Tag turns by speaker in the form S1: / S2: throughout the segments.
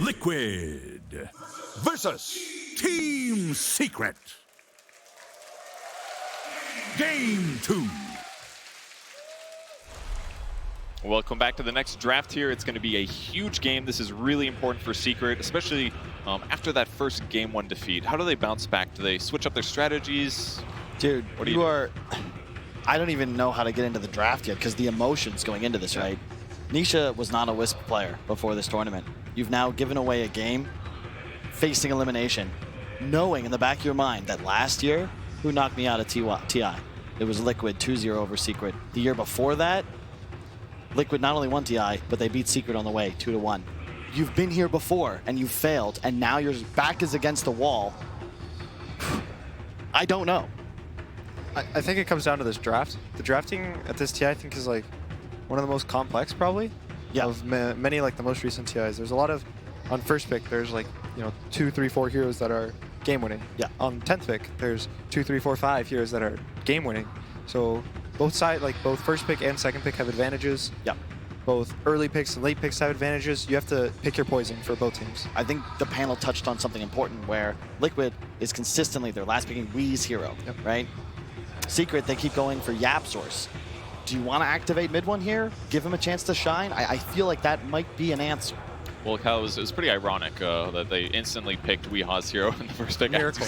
S1: Liquid versus Team Secret. Game 2.
S2: Welcome back to the next draft here. It's going to be a huge game. This is really important for Secret, especially after that first Game 1 defeat. How do they bounce back? Do they switch up their strategies?
S3: Dude,
S2: what do you do?
S3: I don't even know how to get into the draft yet because the emotions going into this, right? Nisha was not a Wisp player before this tournament. You've now given away a game, facing elimination, knowing in the back of your mind that last year, who knocked me out of TI? It was Liquid 2-0 over Secret. The year before that, Liquid not only won TI, but they beat Secret on the way, 2-1. You've been here before, and you've failed, and now your back is against the wall. I don't know.
S4: I think it comes down to this draft. The drafting at this TI, I think, is like one of the most complex, probably, of many like the most recent TIs. There's a lot of, on first pick, there's like, 2, 3, 4 heroes that are game-winning.
S3: Yeah.
S4: On 10th pick, there's 2, 3, 4, 5 heroes that are game-winning. So both sides, like both first pick and second pick, have advantages.
S3: Yeah.
S4: Both early picks and late picks have advantages. You have to pick your poison for both teams.
S3: I think the panel touched on something important where Liquid is consistently their last picking Wee's hero, right? Secret, they keep going for Yap Source. Do you want to activate mid one here? Give him a chance to shine? I feel like that might be an answer.
S2: Well, Kyle, it was pretty ironic that they instantly picked Weeha's hero in the first pick.
S4: Miracle.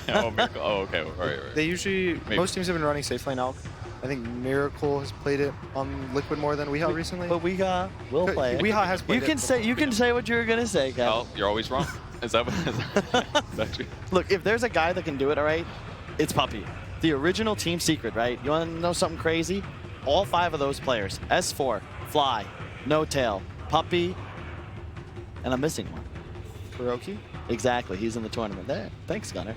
S2: Oh, Miracle. Oh, okay. All right.
S4: They usually, most teams have been running safe lane Alk. I think Miracle has played it on Liquid more than Weeha recently.
S3: But Weeha will play it.
S4: Weeha has played it.
S3: You can say what you were going to say, Kyle.
S2: Well, you're always wrong. Is that true?
S3: Look, if there's a guy that can do it, all right, it's Puppey. The original Team Secret, right? You want to know something crazy? All 5 of those players, S4, Fly, No Tail, Puppey, and I'm missing one.
S4: Kuroki?
S3: Exactly, he's in the tournament. There, thanks, Gunnar.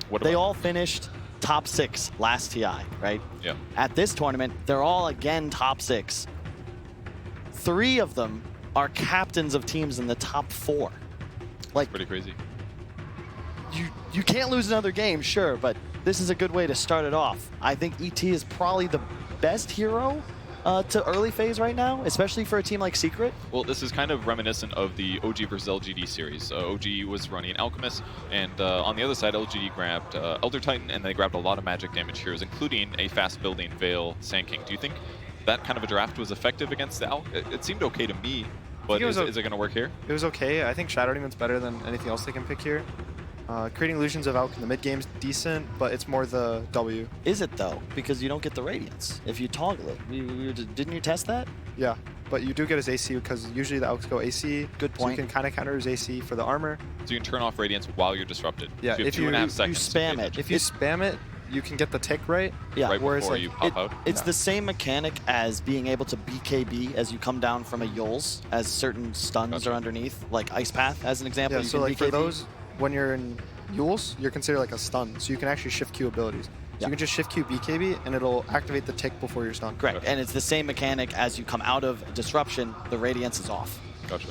S2: What
S3: they all finished top 6 last TI, right?
S2: Yeah.
S3: At this tournament, they're all again top 6. 3 of them are captains of teams in the top 4. Like,
S2: pretty crazy.
S3: You can't lose another game, sure, but this is a good way to start it off. I think ET is probably the best hero to early phase right now, especially for a team like Secret.
S2: Well, this is kind of reminiscent of the OG versus LGD series. OG was running Alchemist, and on the other side, LGD grabbed Elder Titan, and they grabbed a lot of magic damage heroes, including a fast-building Veil Sand King. Do you think that kind of a draft was effective against the Alk? It seemed okay to me, but is it going to work here? It
S4: was okay. I think Shadow Demon's better than anything else they can pick here. Creating illusions of Alk in the mid game's decent, but it's more the W.
S3: Is it though? Because you don't get the radiance if you toggle it. Didn't you test that?
S4: Yeah, but you do get his AC because usually the Alks go AC.
S3: Good point.
S4: So you can kind of counter his AC for the armor.
S2: So you can turn off radiance while you're disrupted.
S4: Yeah,
S2: so you have 2.5 seconds.
S3: You spam it.
S4: If you spam it, you can get the tick right.
S3: Yeah.
S2: Right before you pop out.
S3: It's the same mechanic as being able to BKB as you come down from a Yules, as certain stuns are underneath, like Ice Path as an example.
S4: Yeah,
S3: you
S4: so
S3: can
S4: like
S3: BKB.
S4: for those, when you're in Yules, you're considered like a stun, so you can actually shift Q abilities. So you can just shift Q BKB, and it'll activate the tick before you're stunned.
S3: Correct, and it's the same mechanic as you come out of Disruption, the Radiance is off.
S2: Gotcha.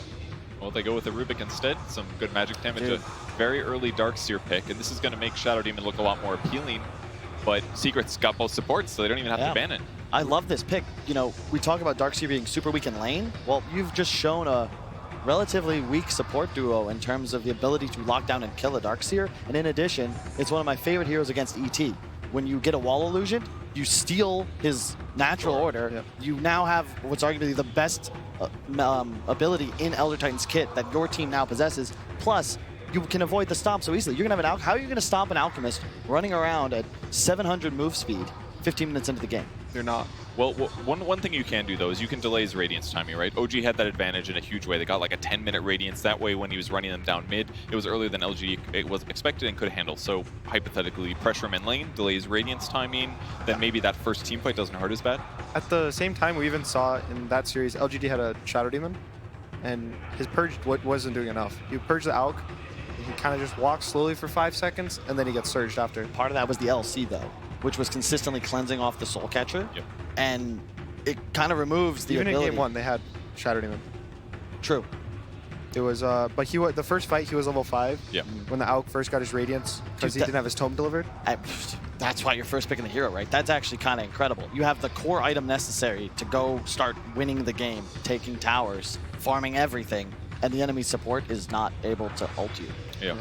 S2: Well, they go with the Rubik instead. Some good magic damage.
S3: Dude.
S2: A very early Darkseer pick, and this is going to make Shadow Demon look a lot more appealing, but Secret's got both supports, so they don't even have to ban it.
S3: I love this pick. You know, we talk about Darkseer being super weak in lane. Well, you've just shown a relatively weak support duo in terms of the ability to lock down and kill a Darkseer. And in addition, it's one of my favorite heroes against ET. When you get a wall illusion, you steal his natural order.
S4: Yep.
S3: You now have what's arguably the best ability in Elder Titan's kit that your team now possesses. Plus, you can avoid the stomp so easily. You're gonna have how are you gonna stop an Alchemist running around at 700 move speed 15 minutes into the game?
S4: You're not.
S2: Well, one thing you can do, though, is you can delay his Radiance timing, right? OG had that advantage in a huge way. They got like a 10-minute Radiance. That way, when he was running them down mid, it was earlier than LG it was expected and could handle. So, hypothetically, pressure him in lane, delays Radiance timing, then maybe that first team fight doesn't hurt as bad.
S4: At the same time, we even saw in that series, LGD had a Shadow Demon, and his Purge wasn't doing enough. You purge the Alk, and he kind of just walks slowly for 5 seconds, and then he gets surged after.
S3: Part of that was the LC, though, which was consistently cleansing off the Soul Catcher.
S2: Yep.
S3: And it kind of removes the ability.
S4: Even in game 1, they had Shadow Demon.
S3: True.
S4: It was, but the first fight, he was level 5.
S2: Yeah.
S4: When the Alk first got his Radiance, because he didn't have his Tome delivered.
S3: That's why you're first picking the hero, right? That's actually kind of incredible. You have the core item necessary to go start winning the game, taking towers, farming everything. and the enemy support is not able to ult you.
S2: Yeah.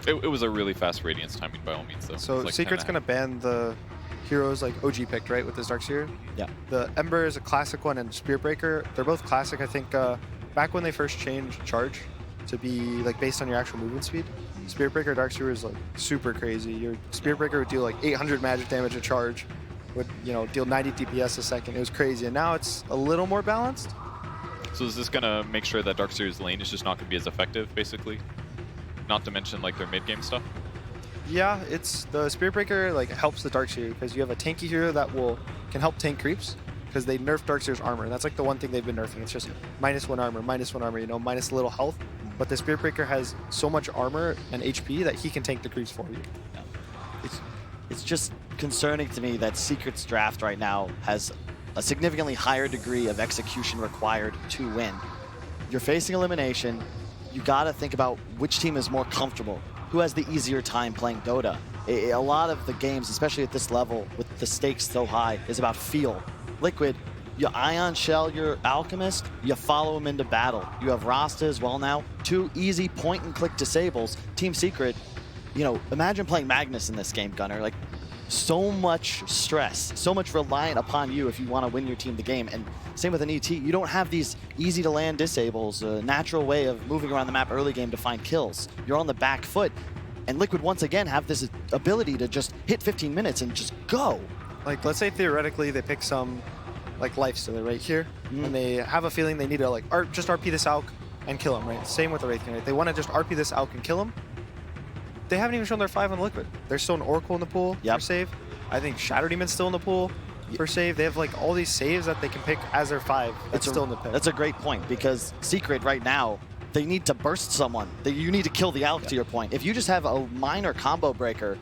S2: It was a really fast Radiance timing by all means, though.
S4: So
S2: like
S4: Secret's going to ban the heroes like OG picked, right, with his Darkseer?
S3: Yeah.
S4: The Ember is a classic one, and Spirit Breaker, they're both classic. I think back when they first changed Charge to be like based on your actual movement speed, Spirit Breaker Darkseer is like super crazy. Your Spirit Breaker would deal like 800 magic damage a charge, would deal 90 DPS a second. It was crazy, and now it's a little more balanced.
S2: So is this gonna make sure that Darkseer's lane is just not gonna be as effective, basically? Not to mention like their mid-game stuff?
S4: Yeah, it's the Spirit Breaker like helps the Darkseer because you have a tanky hero that can help tank creeps because they nerfed Darkseer's armor. That's like the one thing they've been nerfing. It's just -1 armor, -1 armor, minus a little health. But the Spirit Breaker has so much armor and HP that he can tank the creeps for you.
S3: It's just concerning to me that Secret's draft right now has a significantly higher degree of execution required to win. You're facing elimination. You got to think about which team is more comfortable, who has the easier time playing Dota. A lot of the games, especially at this level, with the stakes so high, is about feel. Liquid, you Ion Shell your Alchemist, you follow him into battle. You have Rasta as well now. 2 easy point-and-click disables. Team Secret, imagine playing Magnus in this game, Gunnar. Like, so much stress, so much reliant upon you if you want to win your team the game. And same with an ET. You don't have these easy-to-land disables, a natural way of moving around the map early game to find kills. You're on the back foot. And Liquid, once again, have this ability to just hit 15 minutes and just go.
S4: Like, let's say theoretically they pick some like lifestealer right here, and they have a feeling they need to like just RP this Alk and kill him, right? Same with the Wraith King, right? They want to just RP this Alk and kill him. They haven't even shown their 5 on Liquid. There's still an Oracle in the pool for save. I think Shadow Demon's still in the pool for save. They have like all these saves that they can pick as their 5. That's still in the pick.
S3: That's a great point because Secret right now, they need to burst someone. You need to kill the Alk to your point. If you just have a minor combo breaker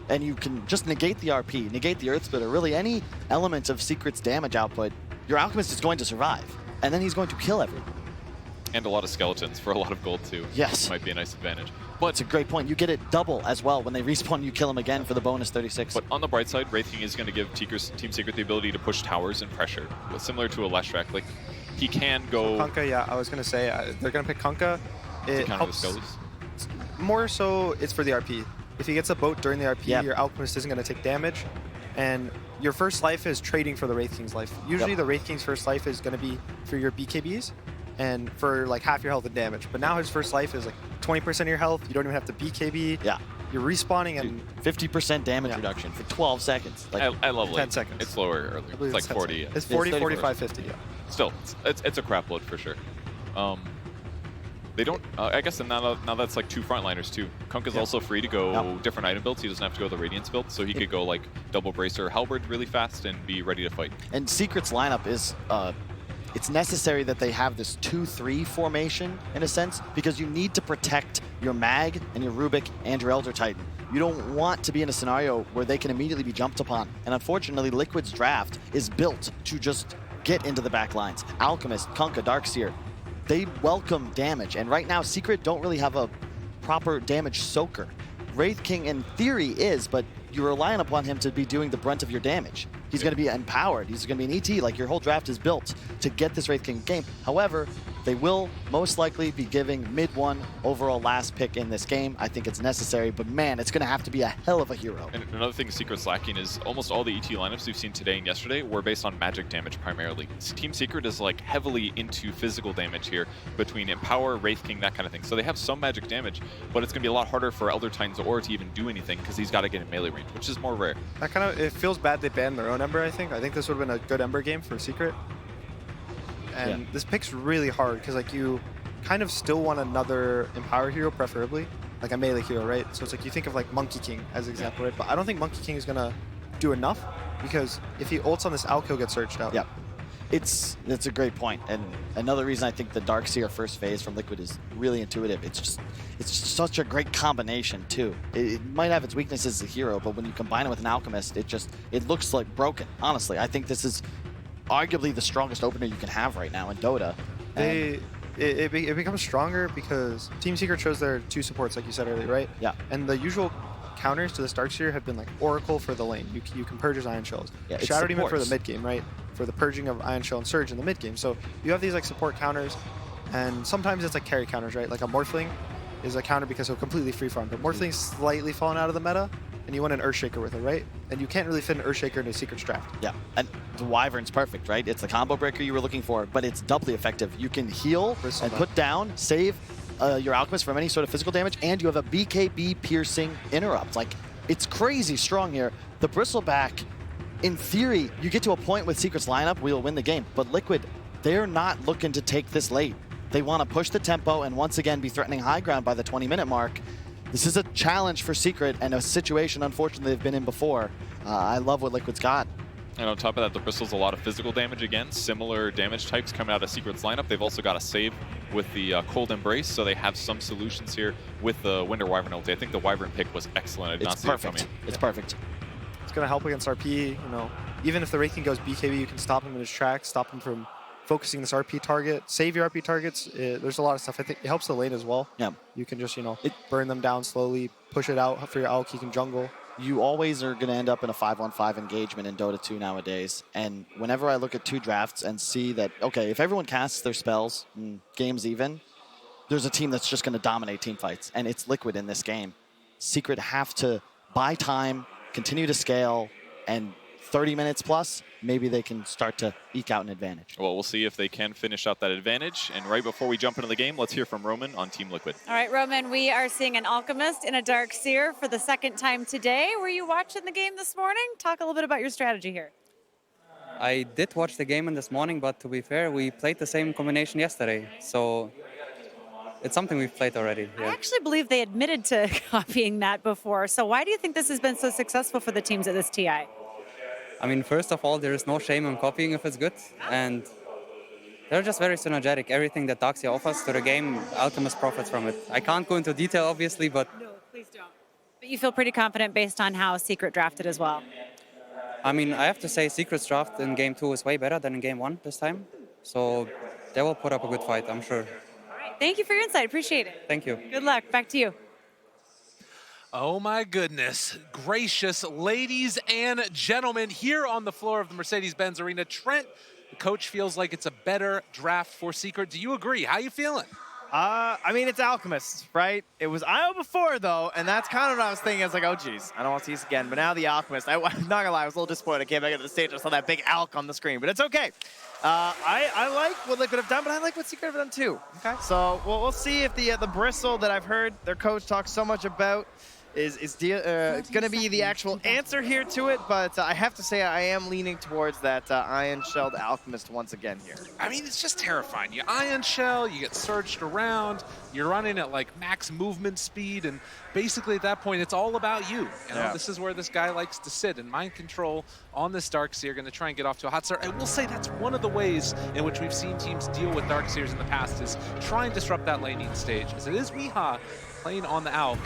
S3: and you can just negate the RP, negate the Earth Splitter, really any element of Secret's damage output, your Alchemist is going to survive. And then he's going to kill everyone.
S2: And a lot of skeletons for a lot of gold too.
S3: Yes.
S2: Might be a nice advantage. But
S3: it's a great point. You get it double as well. When they respawn, you kill him again for the bonus 36.
S2: But on the bright side, Wraith King is going to give Team Secret the ability to push towers and pressure, similar to a Leshrac. Like, he can go...
S4: So Kunkka, yeah, I was going to say, they're going to pick Kunkka. It helps. More so, it's for the RP. If he gets a boat during the RP, your Alchemist isn't going to take damage. And your first life is trading for the Wraith King's life. Usually the Wraith King's first life is going to be for your BKBs and for like half your health and damage. But now his first life is like 20% of your health. You don't even have to BKB.
S3: Yeah.
S4: You're respawning and
S3: 50% damage reduction for 12 seconds.
S2: Like, I love
S4: 10 seconds.
S2: It's lower earlier. It's like 40.
S4: It's 40, 45, 50. Yeah.
S2: Still, it's a crap load for sure. They don't. I guess now that's like 2 frontliners too. Kunkka's also free to go different item builds. He doesn't have to go the Radiance build, so he could go like double bracer Halberd really fast and be ready to fight.
S3: And Secret's lineup is it's necessary that they have this 2-3 formation in a sense because you need to protect your Mag and your Rubik and your Elder Titan. You don't want to be in a scenario where they can immediately be jumped upon. And unfortunately, Liquid's draft is built to just get into the back lines. Alchemist, Kunkka, Darkseer, they welcome damage. And right now, Secret don't really have a proper damage soaker. Wraith King, in theory, is, but you're relying upon him to be doing the brunt of your damage. He's going to be empowered. He's going to be an ET. Like, your whole draft is built to get this Wraith King game. However, they will most likely be giving mid-1 overall last pick in this game. I think it's necessary, but man, it's going to have to be a hell of a hero.
S2: And another thing Secret's lacking is almost all the ET lineups we've seen today and yesterday were based on magic damage primarily. Team Secret is like heavily into physical damage here between Empower, Wraith King, that kind of thing. So they have some magic damage, but it's going to be a lot harder for Elder Titan's Aura to even do anything because he's got to get in melee range, which is more rare.
S4: It feels bad they banned their own Ember, I think. I think this would have been a good Ember game for Secret. And this pick's really hard because like you kind of still want another Empower hero, preferably like a melee hero, right? So it's like you think of like Monkey King as an example, right? But I don't think Monkey King is gonna do enough because if he ults on this Alk, he'll get searched out.
S3: Yeah, it's a great point. And another reason I think the Darkseer first phase from Liquid is really intuitive. It's just such a great combination too. It might have its weaknesses as a hero, but when you combine it with an Alchemist, it looks like broken. Honestly, I think this is arguably the strongest opener you can have right now in Dota.
S4: It becomes stronger because Team Secret chose their 2 supports, like you said earlier, right?
S3: Yeah.
S4: And the usual counters to this Darkseer have been like Oracle for the lane. You can purge his Ion Shells. Yeah, Shadow Demon for the mid game, right? For the purging of Ion Shell and Surge in the mid game. So you have these like support counters, And sometimes it's like carry counters, right? Like a Morphling is a counter because he'll completely free farm. But Morphling's slightly fallen out of the meta, and you want an Earthshaker with it, right? And you can't really fit an Earthshaker into a Secrets draft.
S3: Yeah, and the Wyvern's perfect, right? It's the combo breaker you were looking for, but it's doubly effective. You can heal and put down, save your Alchemist from any sort of physical damage, and you have a BKB piercing interrupt. Like, it's crazy strong here. The Bristleback, in theory, you get to a point with Secret's lineup, we'll win the game. But Liquid, they're not looking to take this late. They want to push the tempo and once again be threatening high ground by the 20-minute mark. This is a challenge for Secret and a situation, unfortunately, they've been in before. I love what Liquid's got.
S2: And on top of that, the Bristol's a lot of physical damage again. Similar damage types coming out of Secret's lineup. They've also got a save with the Cold Embrace, so they have some solutions here with the Winder Wyvern ulti. I think the Wyvern pick was excellent. I did not see it coming.
S3: It's perfect.
S4: It's going to help against RP. You know, even if the Wraith King goes BKB, you can stop him in his tracks, stop him from focusing this RP target, save your RP targets. There's a lot of stuff. I think it helps the lane as well.
S3: Yeah.
S4: You can just, you know, burn them down slowly, push it out for your Auk. He can jungle.
S3: You always are going to end up in a 5-on-5 engagement in Dota 2 nowadays. And whenever I look at 2 drafts and see that, okay, if everyone casts their spells, game's even, there's a team that's just going to dominate team fights. And it's Liquid in this game. Secret have to buy time, continue to scale, and 30 minutes plus, maybe they can start to eke out an advantage.
S2: Well, we'll see if they can finish out that advantage. And right before we jump into the game, let's hear from Roman on Team Liquid.
S5: All right, Roman, we are seeing an Alchemist in a Dark Seer for the second time today. Were you watching the game this morning? Talk a little bit about your strategy here.
S6: I did watch the game this morning, but to be fair, we played the same combination yesterday. So it's something we've played already. Yeah.
S5: I actually believe they admitted to copying that before. So why do you think this has been so successful for the teams at this TI?
S6: I mean, first of all, there is no shame in copying if it's good. And they're just very synergetic. Everything that Daxia offers to the game, Alchemist profits from it. I can't go into detail, obviously, but...
S5: No, please don't. But you feel pretty confident based on how Secret drafted as well?
S6: I mean, I have to say Secret's draft in Game 2 is way better than in Game 1 this time. So they will put up a good fight, I'm sure.
S5: All right, thank you for your insight. Appreciate it.
S6: Thank you.
S5: Good luck. Back to you.
S7: Oh my goodness, gracious ladies and gentlemen, here on the floor of the Mercedes-Benz Arena, Trent, the coach, feels like it's a better draft for Secret. Do you agree? How you feeling?
S8: I mean, it's Alchemist, right? It was IO before, though, and that's kind of what I was thinking. I was like, oh, geez, I don't want to see this again. But now the Alchemist, I'm not going to lie, I was a little disappointed. I came back to the stage, I saw that big Alk on the screen, but it's okay. I like what Liquid have done, but I like what Secret have done, too. Okay. So we'll see if the Bristle that I've heard their coach talk so much about is going to be the actual answer here to it, but I have to say I am leaning towards that Iron Shelled Alchemist once again here.
S7: I mean, it's just terrifying. You Ion Shell, you get surged around, you're running at like max movement speed, and basically at that point, it's all about you. You know, this is where this guy likes to sit, and Mind Control on this Darkseer, going to try and get off to a hot start. I will say that's one of the ways in which we've seen teams deal with Darkseers in the past is try and disrupt that laning stage, as it is Weeha playing on the Alk.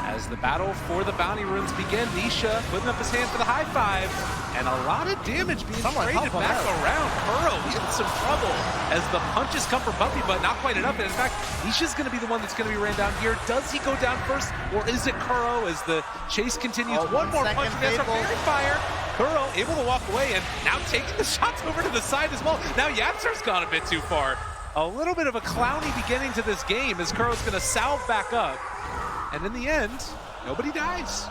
S7: As the battle for the bounty runes begin, Nisha putting up his hand for the high five, and a lot of damage being traded back around. Kuro in some trouble as the punches come from Buffy, but not quite enough. And in fact, Nisha's going to be the one that's going to be ran down here. Does he go down first, or is it Kuro as the chase continues? One more punch against our Fairy Fire. Kuro able to walk away, and now taking the shots over to the side as well. Now Yapsar's gone a bit too far. A little bit of a clowny beginning to this game as Kuro's going to salve back up. And in the end, nobody dies.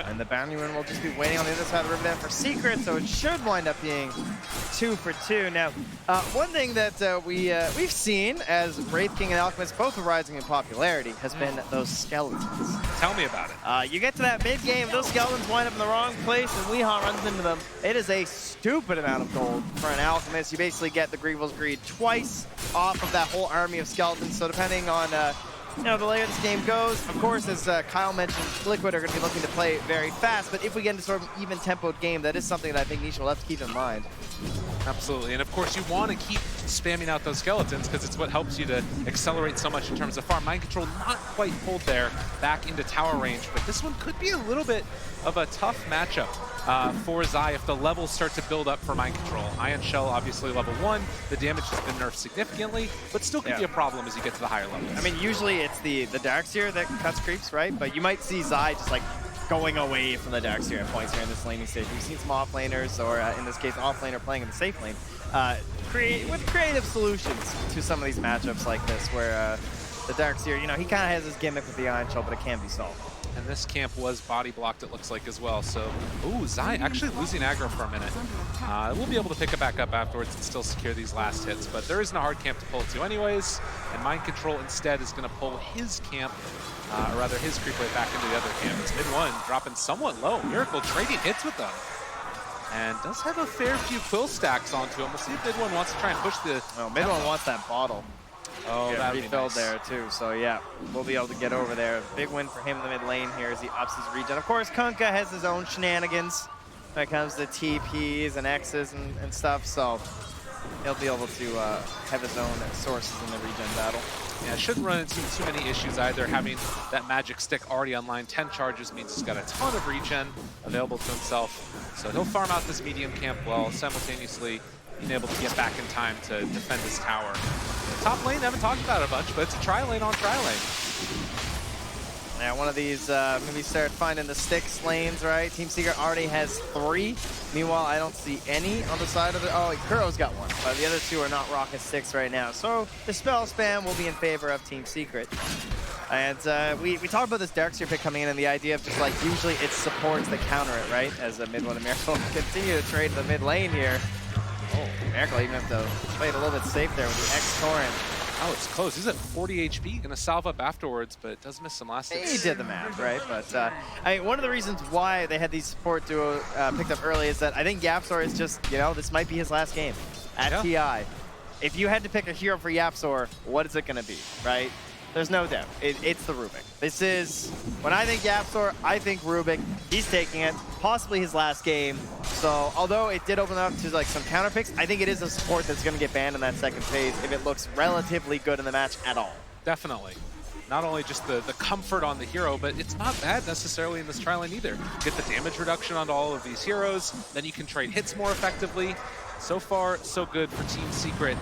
S8: And the bounty rune will just be waiting on the other side of the river for Secret, so it should wind up being 2 for 2. Now, one thing that we've seen as Wraith King and Alchemist both are rising in popularity has been those skeletons.
S7: Tell me about it.
S8: You get to that mid-game, those skeletons wind up in the wrong place, and Weeha runs into them. It is a stupid amount of gold for an Alchemist. You basically get the Grievel's Greed twice off of that whole army of skeletons, so depending on you know, the later this game goes, of course, as Kyle mentioned, Liquid are going to be looking to play very fast, but if we get into sort of an even-tempoed game, that is something that I think Nisha will have to keep in mind.
S7: Absolutely, and of course you want to keep spamming out those skeletons because it's what helps you to accelerate so much in terms of farm. Mind Control not quite pulled there back into tower range, but this one could be a little bit of a tough matchup for Zai if the levels start to build up for Mind Control. Ion Shell, obviously level 1, the damage has been nerfed significantly, but still could be a problem as you get to the higher levels.
S8: I mean, usually it's the Darkseer that cuts creeps, right? But you might see Zai just like going away from the Darkseer at points here in this laning stage. We've seen some off-laners, or in this case, off-laner playing in the safe lane, with creative solutions to some of these matchups like this, where the Darkseer, you know, he kind of has his gimmick with the Iron Shell, but it can be solved.
S7: And this camp was body blocked, it looks like, as well. So, ooh, Zai actually losing aggro for a minute. We'll be able to pick it back up afterwards and still secure these last hits, but there isn't a hard camp to pull to anyways, and Mind Control instead is going to pull his camp, or rather his creep wave back into the other camp. It's mid one, dropping somewhat low. Miracle trading hits with them. And does have a fair few quill stacks onto him. We'll see if mid one wants to try and push the...
S8: Oh, mid one wants that bottle.
S7: Oh, that
S8: refilled there too, so yeah, we'll be able to get over there. Big win for him in the mid lane here as he ups his regen. Of course, Kunkka has his own shenanigans when it comes to TPs and X's and stuff, so he'll be able to have his own sources in the regen battle.
S7: Yeah, shouldn't run into too many issues either. Having that magic stick already online, 10 charges means he's got a ton of regen available to himself. So he'll farm out this medium camp while simultaneously being able to get back in time to defend his tower. Top lane, haven't talked about it a bunch, but it's a tri-lane on tri-lane.
S8: Yeah, one of these, maybe start finding the sticks lanes, right? Team Secret already has 3. Meanwhile, I don't see any on the side of it. Oh, Kuro's got 1, but the other 2 are not rocking sticks right now. So the spell spam will be in favor of Team Secret. And we talked about this Darkseer pick coming in and the idea of just like, usually it's supports that counter it, right? As a mid one and Miracle continue to trade the mid lane here. Oh, Miracle even have to play it a little bit safe there with the X-Torrent.
S7: Oh, it's close. He's at 40 HP, gonna salve up afterwards, but does miss some last hits.
S8: He did the math, right? But I mean, one of the reasons why they had these support duo picked up early is that I think YapzOr is just, you know, this might be his last game at TI. If you had to pick a hero for YapzOr, what is it gonna be, right? There's no doubt. It's the Rubik. This is, when I think YapzOr, I think Rubik. He's taking it, possibly his last game. So, although it did open up to like some counter picks, I think it is a support that's going to get banned in that second phase if it looks relatively good in the match at all.
S7: Definitely. Not only just the comfort on the hero, but it's not bad necessarily in this tri-lane either. Get the damage reduction onto all of these heroes, then you can trade hits more effectively. So far, so good for Team Secret.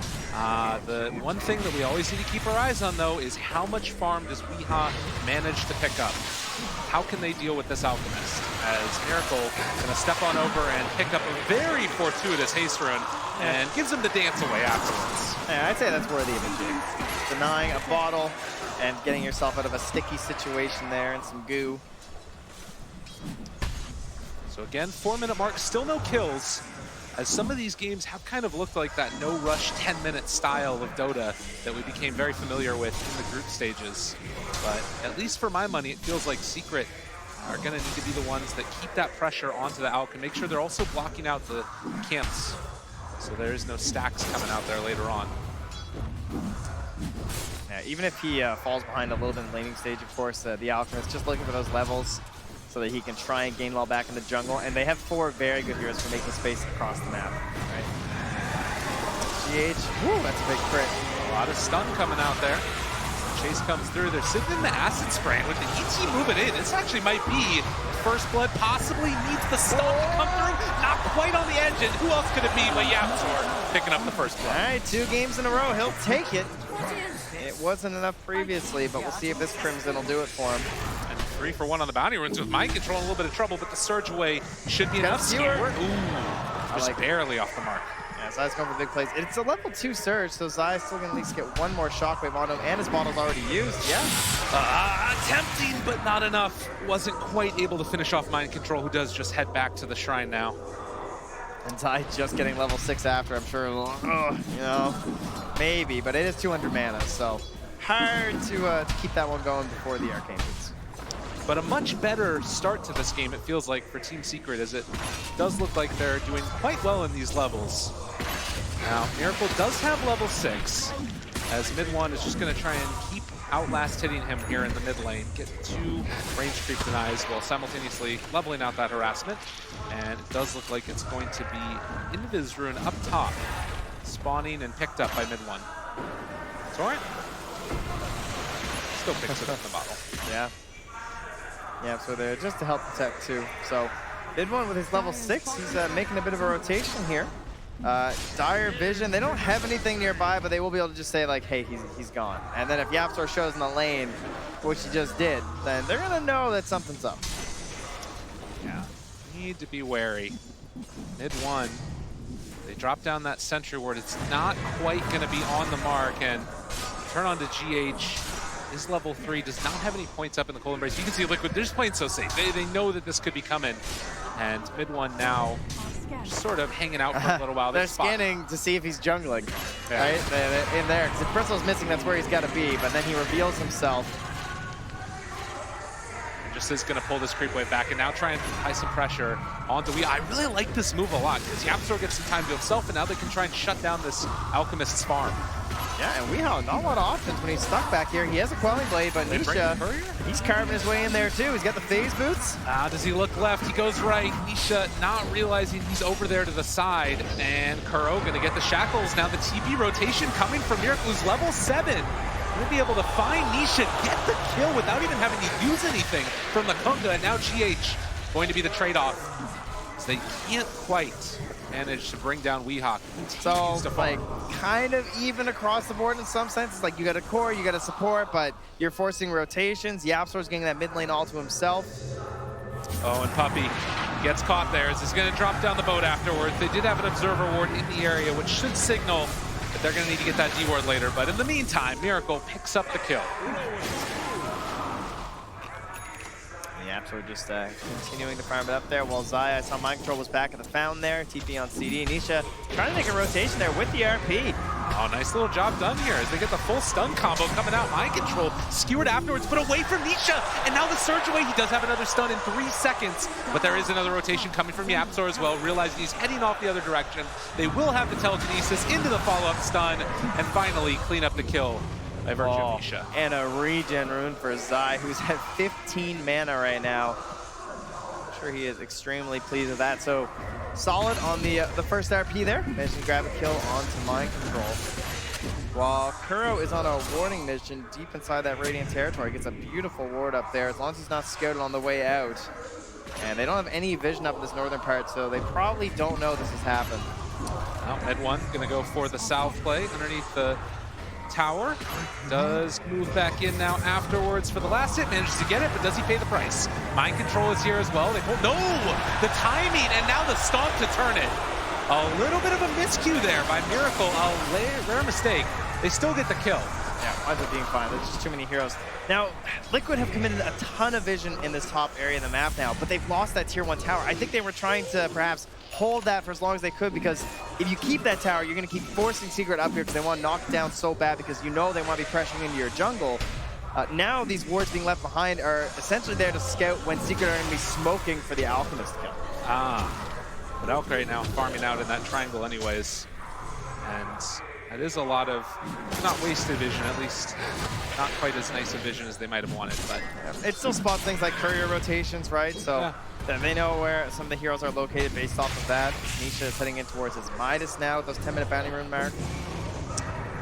S7: The one thing that we always need to keep our eyes on, though, is how much farm does Weeha manage to pick up? How can they deal with this Alchemist? As Miracle going to step on over and pick up a very fortuitous haste rune and gives him the dance away afterwards.
S8: Yeah, I'd say that's worthy of a jig. Denying a bottle and getting yourself out of a sticky situation there and some goo.
S7: So again, 4-minute mark, still no kills. As some of these games have kind of looked like that no-rush 10-minute style of Dota that we became very familiar with in the group stages. But at least for my money, it feels like Secret are going to need to be the ones that keep that pressure onto the Alk and make sure they're also blocking out the camps so there is no stacks coming out there later on.
S8: Yeah, even if he falls behind a little bit in the laning stage, of course, the Alchemist just looking for those levels so that he can try and gain while back in the jungle. And they have 4 very good heroes for making space across the map, right? GH, woo, that's a big crit.
S7: A lot of stun coming out there. Chase comes through. They're sitting in the acid spraying with the ET moving in. This actually might be First Blood, possibly needs the stun to come through. Not quite on the edge, and who else could it be but YapzOr picking up the First Blood?
S8: All right, 2 games in a row. He'll take it. It wasn't enough previously, but we'll see if this Crimson will do it for him.
S7: And 3 for 1 on the bounty runes with Mind Control in a little bit of trouble, but the Surge away should be enough. Skewer. Ooh, just barely off the mark.
S8: Yeah, Zai's going for big plays. It's a level 2 Surge, so Zai's still going to at least get 1 more Shockwave on him, and his bottle's already used. Yeah.
S7: Attempting, but not enough. Wasn't quite able to finish off Mind Control, who does just head back to the shrine now.
S8: And Zai just getting level 6 after, I'm sure, you know, maybe, but it is 200 mana, so hard to keep that one going before the Arcane Boots.
S7: But a much better start to this game, it feels like, for Team Secret, as it does look like they're doing quite well in these levels. Now, Miracle does have level 6, as mid one is just going to try and keep outlast hitting him here in the mid lane, get 2 range creep denies while simultaneously leveling out that harassment. And it does look like it's going to be Invis Rune up top, spawning and picked up by mid one. Torrent still picks it up in the bottle.
S8: Yeah. Yeah, so they're just to help protect too. So mid one with his level 6, he's making a bit of a rotation here. Dire Vision, they don't have anything nearby, but they will be able to just say like, hey, he's gone. And then if YapzOr shows in the lane, which he just did, then they're gonna know that something's up.
S7: need to be wary. Mid one, they drop down that sentry ward. It's not quite going to be on the mark, and turn on to GH. His level 3 does not have any points up in the cold embrace. You can see Liquid, they're just playing so safe. They know that this could be coming. And mid one now just sort of hanging out for a little while.
S8: They're scanning to see if he's jungling, right? In there, because if Bristle's missing, that's where he's got to be. But then he reveals himself.
S7: Just is going to pull this creep wave back and now try and apply some pressure onto Wii. I really like this move a lot because Yapstor gets some time to himself, and now they can try and shut down this Alchemist's farm.
S8: Yeah, and Weehaw, not a lot of options when he's stuck back here. He has a Quelling Blade, but Nisha, he's carving his way in there too. He's got the phase boots.
S7: Does he look left? He goes right. Nisha not realizing he's over there to the side. And Kuro gonna get the shackles. Now the TP rotation coming from Miracle, who's level 7. Gonna be able to find Nisha, get the kill without even having to use anything from the Kunga. And now GH going to be the trade-off. So they can't quite manage to bring down Weehawk.
S8: So, like, kind of even across the board in some senses. Like, you got a core, you got a support, but you're forcing rotations. Yapstor's getting that mid lane all to himself.
S7: Oh, and Puppey gets caught there as he's going to drop down the boat afterwards. They did have an observer ward in the area, which should signal that they're going to need to get that D ward later. But in the meantime, Miracle picks up the kill.
S8: Yapstor just continuing to farm it up there while Zaya, I saw Mind Control was back at the fountain there. TP on CD. Nisha trying to make a rotation there with the RP.
S7: Oh, nice little job done here as they get the full stun combo coming out. Mind Control skewered afterwards, but away from Nisha. And now the surge away. He does have another stun in 3 seconds, but there is another rotation coming from Yapstor as well, realizing he's heading off the other direction. They will have the telekinesis into the follow-up stun and finally clean up the kill by virtue of Nisha.
S8: And a regen rune for Zai, who's at 15 mana right now. I'm sure he is extremely pleased with that. So solid on the first RP there. Managed to grab a kill onto Mind Control. While Kuro is on a warding mission deep inside that Radiant territory. Gets a beautiful ward up there as long as he's not scouted on the way out. And they don't have any vision up in this northern part, so they probably don't know this has happened.
S7: Well, Med 1 gonna go for the south play underneath the tower. Does move back in now afterwards for the last hit. Manages to get it, but does he pay the price? Mind Control is here as well. They pull, no! The timing, and now the stomp to turn it. A little bit of a miscue there by Miracle. A rare mistake. They still get the kill.
S8: Yeah, winds up being fine. There's just too many heroes. Now, Liquid have committed a ton of vision in this top area of the map now, but they've lost that tier 1 tower. I think they were trying to perhaps hold that for as long as they could, because if you keep that tower, you're going to keep forcing Secret up here because they want to knock it down so bad because you know they want to be pressuring into your jungle. Now these wards being left behind are essentially there to scout when Secret are going to be smoking for the Alchemist kill.
S7: But Elk right now farming out in that triangle anyways. And that is a lot of, not wasted vision, at least not quite as nice a vision as they might have wanted, but
S8: it still spots things like courier rotations, right? So they know where some of the heroes are located based off of that. Nisha is heading in towards his Midas now with those 10-minute bounty rune mark.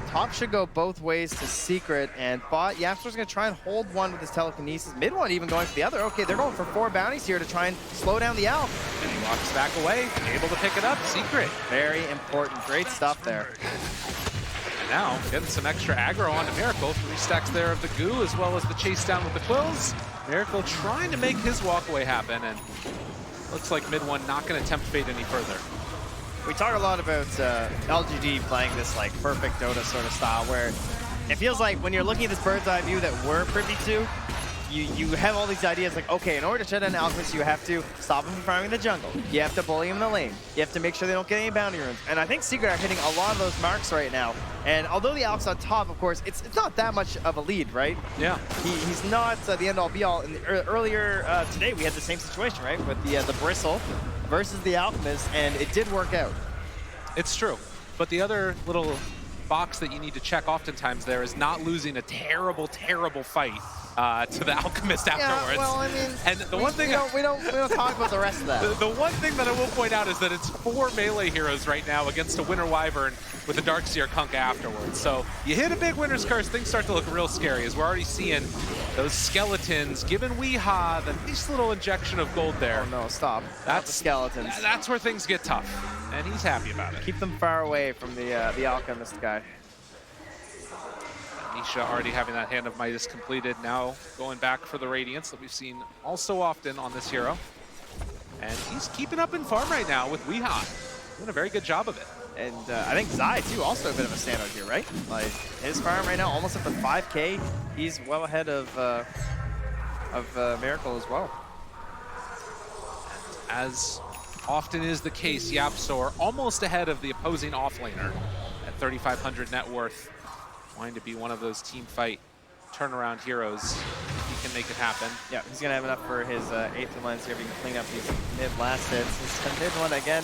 S8: Top should go both ways to Secret, and bot Yapstor's going to try and hold one with his telekinesis. Mid one even going for the other. Okay, they're going for 4 bounties here to try and slow down the Alp.
S7: And he walks back away, able to pick it up. Secret.
S8: Very important. Great stuff there.
S7: And now getting some extra aggro onto Miracle. 3 stacks there of the goo as well as the chase down with the quills. Miracle trying to make his walkaway happen, and looks like mid one not going to tempt fate any further.
S8: We talk a lot about LGD playing this like perfect Dota sort of style where it feels like when you're looking at this bird's eye view that we're privy to, you have all these ideas like, okay, in order to shut down Alchemist, you have to stop him from farming the jungle. You have to bully him in the lane. You have to make sure they don't get any bounty runes. And I think Secret are hitting a lot of those marks right now. And although the Alch's on top, of course, it's not that much of a lead, right?
S7: Yeah.
S8: He's not the end-all be-all. Earlier today, we had the same situation, right? With the Bristle versus the Alchemist, and it did work out.
S7: It's true. But the other little box that you need to check oftentimes there is not losing a terrible, terrible fight to the Alchemist afterwards.
S8: Yeah, well, I mean,
S7: and the one thing
S8: we don't talk about the rest of that.
S7: The one thing that I will point out is that it's 4 melee heroes right now against a Winter Wyvern with a Darkseer Kunkka afterwards. So you hit a big Winter's Curse, things start to look real scary as we're already seeing those skeletons giving Weehaw the nice little injection of gold there.
S8: Oh no, stop. That's the skeletons.
S7: That's where things get tough, and he's happy about it.
S8: Keep them far away from the Alchemist guy.
S7: Nisha already having that Hand of Midas completed, now going back for the Radiance that we've seen all so often on this hero. And he's keeping up in farm right now with Weeha. Doing a very good job of it.
S8: And I think Zai, too, also a bit of a standout here, right? Like, his farm right now almost up to 5K. He's well ahead of Miracle as well.
S7: As often is the case, YapzOr almost ahead of the opposing offlaner at 3,500 net worth. Wanting to be one of those team fight turnaround heroes if he can make it happen.
S8: Yeah, he's going to have enough for his Aether Lens here if he can clean up these mid last hits. His mid one again.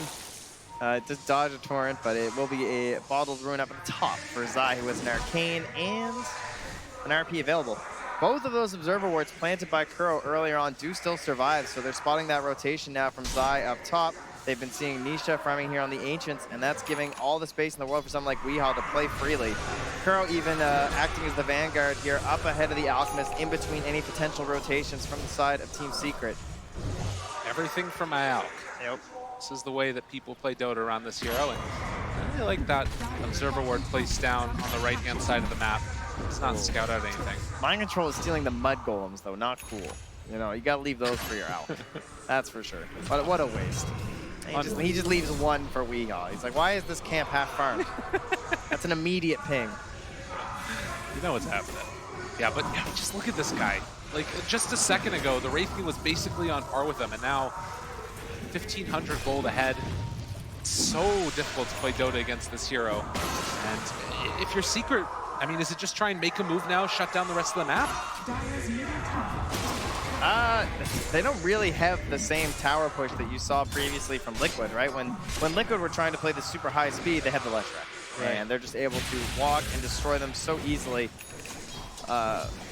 S8: Just dodge a torrent, but it will be a bottled ruin up at the top for Zai, who has an arcane and an RP available. Both of those observer wards planted by Kuro earlier on do still survive, so they're spotting that rotation now from Zai up top. They've been seeing Nisha farming here on the Ancients, and that's giving all the space in the world for someone like Weeha to play freely. Kuro even acting as the vanguard here, up ahead of the Alchemist, in between any potential rotations from the side of Team Secret.
S7: Everything from Ayalk.
S8: Yep.
S7: This is the way that people play Dota around this hero, and I really like that observer ward placed down on the right-hand side of the map. It's not scout out anything.
S8: Mind Control is stealing the mud golems, though. Not cool. You know, you gotta leave those for your Alk. That's for sure. But what a waste. He just leaves one for Weeha. He's like, why is this camp half farmed? That's an immediate ping.
S7: You know what's happening. Yeah, but yeah, just look at this guy. Like, just a second ago, the Wraith King was basically on par with him, and now 1,500 gold ahead. It's so difficult to play Dota against this hero. And if you're Secret, I mean, is it just try and make a move now, shut down the rest of the map?
S8: They don't really have the same tower push that you saw previously from Liquid, right? When Liquid were trying to play the super high speed, they had the Leshrac. Right. And they're just able to walk and destroy them so easily.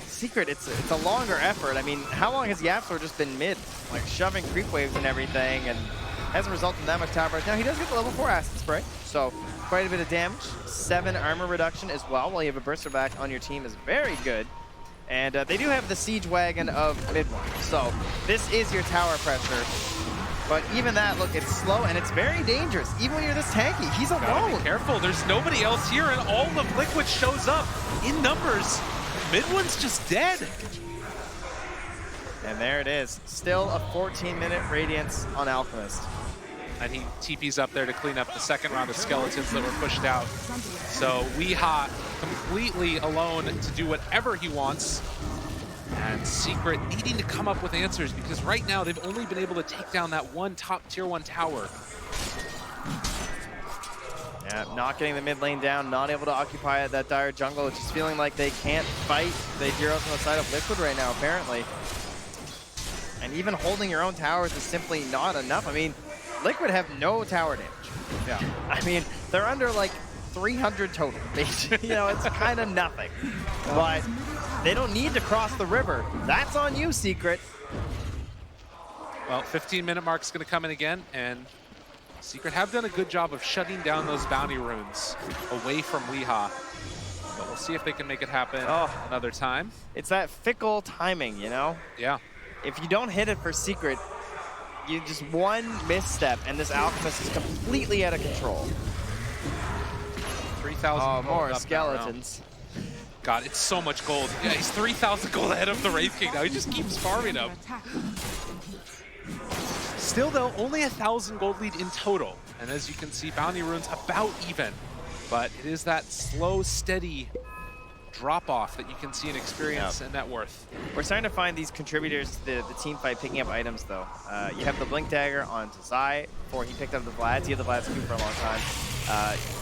S8: Secret, it's a longer effort. I mean, how long has YapzOr just been mid? Like, shoving creep waves and everything, and hasn't resulted in that much tower. Now, he does get the level 4 acid spray, so quite a bit of damage. 7 armor reduction as well, while you have a burster back on your team is very good. And they do have the siege wagon of mid one, so this is your tower pressure. But even that, look, it's slow and it's very dangerous. Even when you're this tanky, he's alone.
S7: Be careful, there's nobody else here, and all of Liquid shows up in numbers. Mid one's just dead.
S8: And there it is. Still a 14-minute Radiance on Alchemist.
S7: And he TP's up there to clean up the second round of skeletons that were pushed out. So Weeha completely alone to do whatever he wants. And Secret needing to come up with answers, because right now they've only been able to take down that one top tier 1 tower.
S8: Yeah, not getting the mid lane down, not able to occupy that dire jungle, just feeling like they can't fight the heroes on the side of Liquid right now, apparently. And even holding your own towers is simply not enough. I mean, Liquid have no tower damage. Yeah. I mean, they're under like 300 total. You know, it's kind of nothing. But they don't need to cross the river. That's on you, Secret.
S7: Well, 15-minute mark's going to come in again, and Secret have done a good job of shutting down those bounty runes away from Weeha. But we'll see if they can make it happen another time.
S8: It's that fickle timing, you know?
S7: Yeah.
S8: If you don't hit it for Secret, you just one misstep, and this Alchemist is completely out of control.
S7: 3,000
S8: Oh, more skeletons.
S7: God, it's so much gold. Yeah, he's 3,000 gold ahead of the Wraith King now. He just keeps farming them. Still, though, only 1,000 gold lead in total. And as you can see, bounty runes about even. But it is that slow, steady drop-off that you can see in experience and net worth.
S8: We're starting to find these contributors to the team fight picking up items, though. You have the Blink Dagger on Zai before he picked up the Vlads. He had the Vlads too for a long time.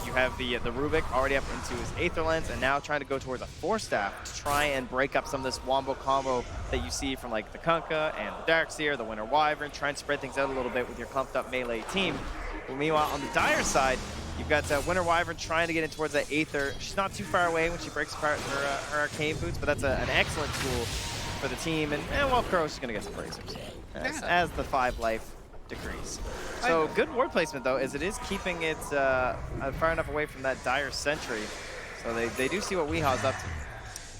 S8: You have the Rubik already up into his Aether Lens, and now trying to go towards a Force Staff to try and break up some of this wombo combo that you see from like the Kunkka and the Darkseer, the Winter Wyvern, trying to spread things out a little bit with your clumped up melee team. But meanwhile, on the Dire side, you've got Winter Wyvern trying to get in towards that Aether. She's not too far away when she breaks apart her Arcane Boots, but that's an excellent tool for the team. And well, Kuro's just going to get some bracers as the 5 life decrease. So good ward placement, though, as it is keeping it far enough away from that Dire Sentry. So they do see what Weeha's up to.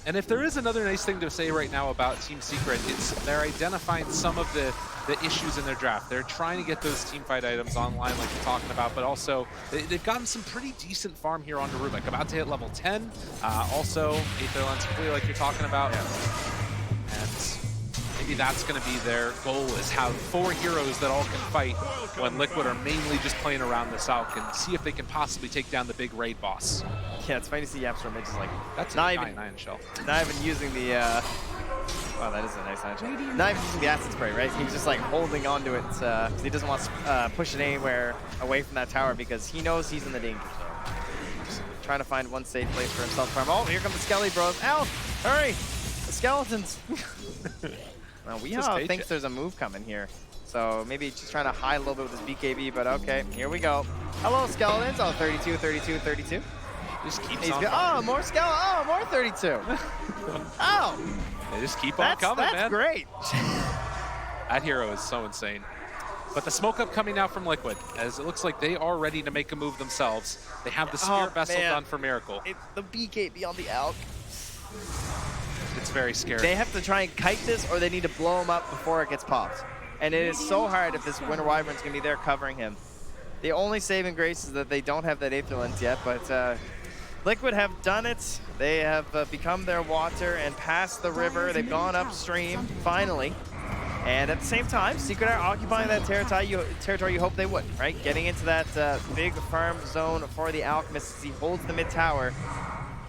S7: And if there is another nice thing to say right now about Team Secret, it's they're identifying some of the issues in their draft. They're trying to get those team fight items online like you're talking about, but also they've gotten some pretty decent farm here on Rubik. About to hit level 10. Also, Aether Lens, like you're talking about. Yeah. And they maybe that's going to be their goal, is have 4 heroes that all can fight when Liquid are mainly just playing around this Alk and see if they can possibly take down the big raid boss.
S8: Yeah, it's funny to see Yapstor Mid just like
S7: That's
S8: not
S7: a
S8: even
S7: TI9 shell.
S8: not even using the wow, that is a nice iron shell. Not even using the acid spray, right? He's just like holding onto it because he doesn't want to push it anywhere away from that tower because he knows he's in the danger zone. Just trying to find one safe place for himself. Oh, here come the Skelly Bros. Al, hurry! The skeletons. Now Weehaw thinks there's a move coming here. So maybe just trying to hide a little bit with his BKB, but okay, here we go. Hello, skeletons. Oh, 32, 32, 32.
S7: Just keeps on.
S8: Oh, more skeleton. Oh, more 32. Oh.
S7: They just keep on coming, man.
S8: That's great.
S7: That hero is so insane. But the smoke up coming out from Liquid, as it looks like they are ready to make a move themselves. They have the Spirit Vessel done for Miracle.
S8: It's the BKB on the Alk.
S7: It's very scary.
S8: They have to try and kite this, or they need to blow him up before it gets popped. And it is so hard if this Winter Wyvern's going to be there covering him. The only saving grace is that they don't have that Aether Lens yet, but Liquid have done it. They have become their water and passed the river. They've gone upstream, finally. And at the same time, Secret are occupying that territory you hope they would, right? Getting into that big farm zone for the Alchemist as he holds the mid tower.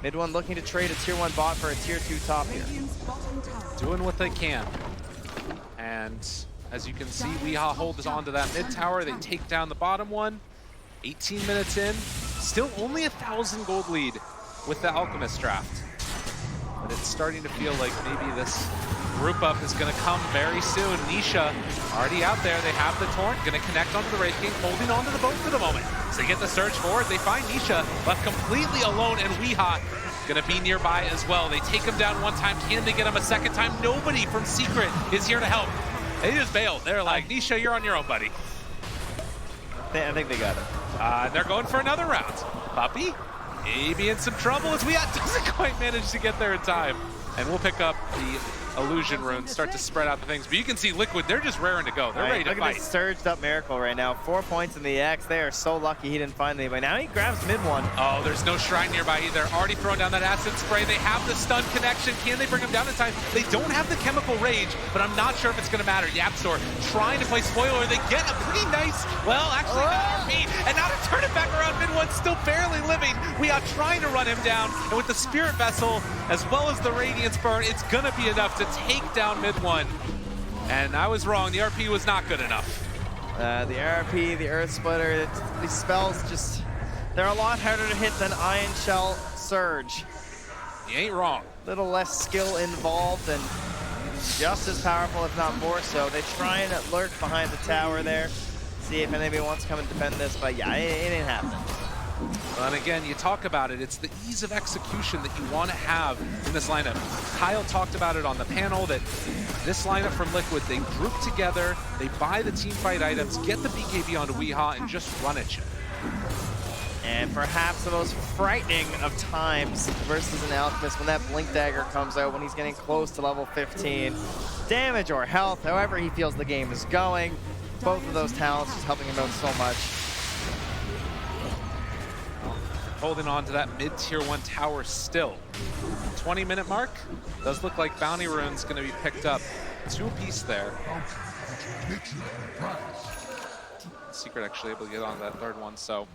S8: Mid one looking to trade a tier 1 bot for a tier 2 top here.
S7: Doing what they can. And as you can see, Weehaw holds onto that mid tower. They take down the bottom one. 18 minutes in. Still only 1,000 gold lead with the Alchemist draft. But it's starting to feel like maybe this group up is going to come very soon. Nisha already out there. They have the Torrent, going to connect onto the Wraith King, holding onto the boat for the moment. So they get the surge forward. They find Nisha left completely alone, and Weehaw going to be nearby as well. They take him down one time. Can they get him a second time? Nobody from Secret is here to help. They just bailed. They're like, Nisha, you're on your own, buddy.
S8: I think they got him.
S7: They're going for another round. Puppy, maybe in some trouble as Weehaw doesn't quite manage to get there in time. And we'll pick up the illusion runes, start to spread out the things. But you can see Liquid, they're just raring to go. They're ready to fight.
S8: Look at this surged up Miracle right now. 4 points in the X. They are so lucky he didn't find anybody. Now he grabs mid one.
S7: Oh, there's no shrine nearby either. Already throwing down that acid spray. They have the stun connection. Can they bring him down in time? They don't have the chemical rage, but I'm not sure if it's going to matter. Yapstor trying to play spoiler. They get a pretty nice, well, actually, RP. And now to turn it back around, mid one still barely living. We are trying to run him down. And with the Spirit Vessel, as well as the Radiance Burn, it's going to be enough to take down mid one. And I was wrong. The RP was not good enough.
S8: The RP, the Earth Splitter, these spells just, they're a lot harder to hit than Iron Shell Surge.
S7: You ain't wrong.
S8: Little less skill involved and just as powerful, if not more so. They try and lurk behind the tower there, see if anybody wants to come and defend this, but yeah, it ain't happening.
S7: And again, you talk about it, it's the ease of execution that you want to have in this lineup. Kyle talked about it on the panel that this lineup from Liquid, they group together, they buy the team fight items, get the BKB onto Weehaw, and just run at you.
S8: And perhaps the most frightening of times versus an Alchemist when that Blink Dagger comes out when he's getting close to level 15. Damage or health, however he feels the game is going. Both of those talents just helping him out so much.
S7: Holding on to that mid-tier 1 tower still. 20-minute mark. Does look like Bounty Rune's going to be picked up. 2 apiece there. Secret actually able to get on that third one, so.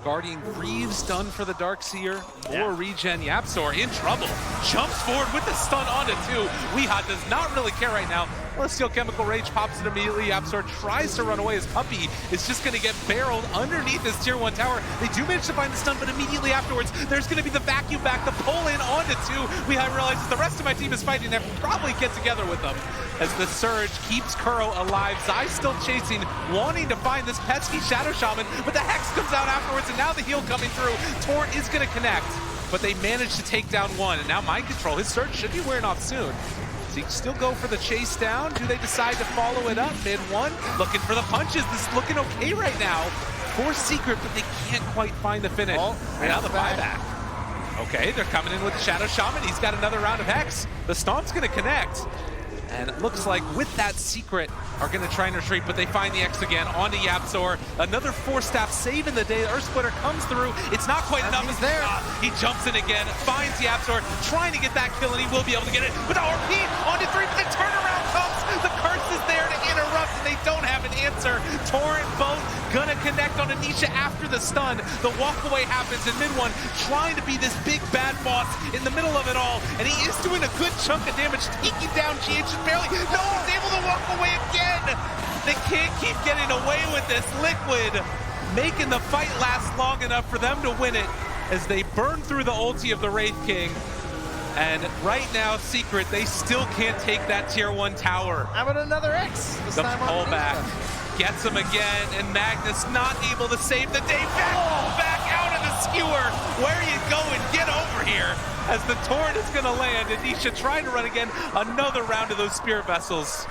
S7: Guardian Greaves done for the Darkseer. More regen. Yapstor in trouble. Jumps forward with the stun onto 2. Weehaw does not really care right now. Celestial Chemical Rage pops it immediately. Yapstor tries to run away. His Puppy is just going to get barreled underneath his tier 1 tower. They do manage to find the stun, but immediately afterwards, there's going to be the vacuum back, the pull in onto 2. Weehaw realizes the rest of my team is fighting and probably get together with them. As the Surge keeps Kuro alive. Zai still chasing, wanting to find this pesky Shadow Shaman, but the Hex comes out afterwards, and now the heal coming through. Torrent is going to connect, but they manage to take down 1, and now Mind Control. His Surge should be wearing off soon. Does he still go for the chase down? Do they decide to follow it up? Mid 1, looking for the punches. This is looking okay right now for Secret, but they can't quite find the finish. And now the buyback. Okay, they're coming in with the Shadow Shaman. He's got another round of Hex. The Stomp's going to connect. And it looks like with that Secret are going to try and retreat, but they find the X again onto Yapzor. Another 4-staff save in the day. Earth Splitter comes through. It's not quite enough.
S8: He's there.
S7: He jumps in again, finds Yapzor, trying to get that kill, and he will be able to get it. With the RP onto 3, but the turnaround comes. The curse is there to interrupt, and they don't have an answer. Torrent both gonna connect on Anisha after the stun. The walkaway happens in mid one, trying to be this big bad boss in the middle of it all, and he is doing a good chunk of damage, taking down GH just barely. No, he's able to walk away again. They can't keep getting away with this. Liquid making the fight last long enough for them to win it as they burn through the ulti of the Wraith King. And right now, Secret, they still can't take that tier 1 tower.
S8: How about another X?
S7: The pullback gets him again, and Magnus not able to save the day. Back out of the skewer. Where are you going? Get over here. As the torrent is going to land, Anisha trying to run again. Another round of those Spirit Vessels.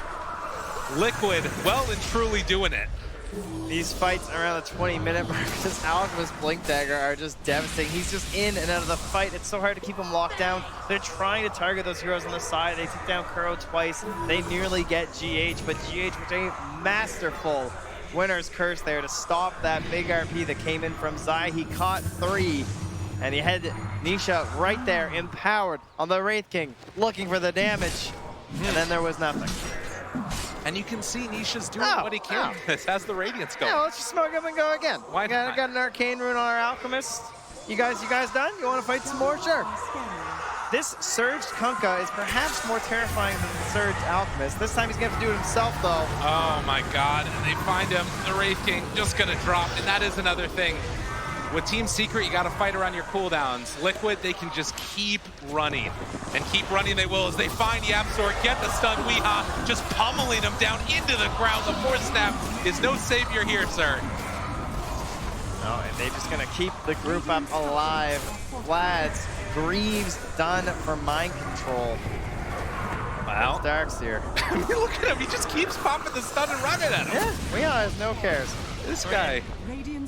S7: Liquid well and truly doing it.
S8: These fights around the 20-minute mark, this Alchemist Blink Dagger are just devastating. He's just in and out of the fight. It's so hard to keep him locked down. They're trying to target those heroes on the side. They took down Kuro twice. They nearly get GH, but GH with a masterful winner's curse there to stop that big RP that came in from Zai. He caught 3, and he had Nisha right there, empowered on the Wraith King, looking for the damage, and then there was nothing.
S7: And you can see Nisha's doing what he can. This has the Radiance going.
S8: Yeah, let's just smoke him and go again.
S7: Why not?
S8: Got an Arcane Rune on our Alchemist. You guys done? You want to fight some more? Sure. This Surged Kunkka is perhaps more terrifying than the Surged Alchemist. This time he's going to have to do it himself, though.
S7: Oh my god, and they find him. The Wraith King just going to drop, and that is another thing. With Team Secret, you got to fight around your cooldowns. Liquid, they can just keep running. And keep running they will as they find Yapzor, get the stun. Weeha just pummeling him down into the ground. The 4-staff is no savior here, sir.
S8: Oh, and they're just going to keep the group up alive. Vlad's Greaves done for mind control.
S7: Wow.
S8: Dark's here.
S7: Look at him, he just keeps popping the stun and running at him.
S8: Yeah, Weeha has no cares.
S7: This guy.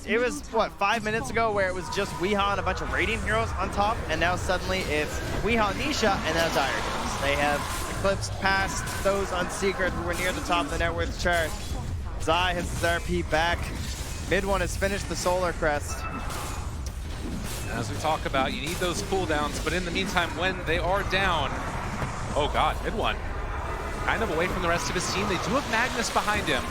S8: It was, what, 5 minutes ago where it was just Weeha and a bunch of Radiant heroes on top, and now suddenly it's Weeha, Nisha, and now Dire heroes. They have eclipsed past those on Secret who were near the top of the net worth chart. Zai has his RP back. Mid one has finished the Solar Crest.
S7: As we talk about, you need those cooldowns, but in the meantime, when they are down, oh god, mid one, kind of away from the rest of his team. They do have Magnus behind him.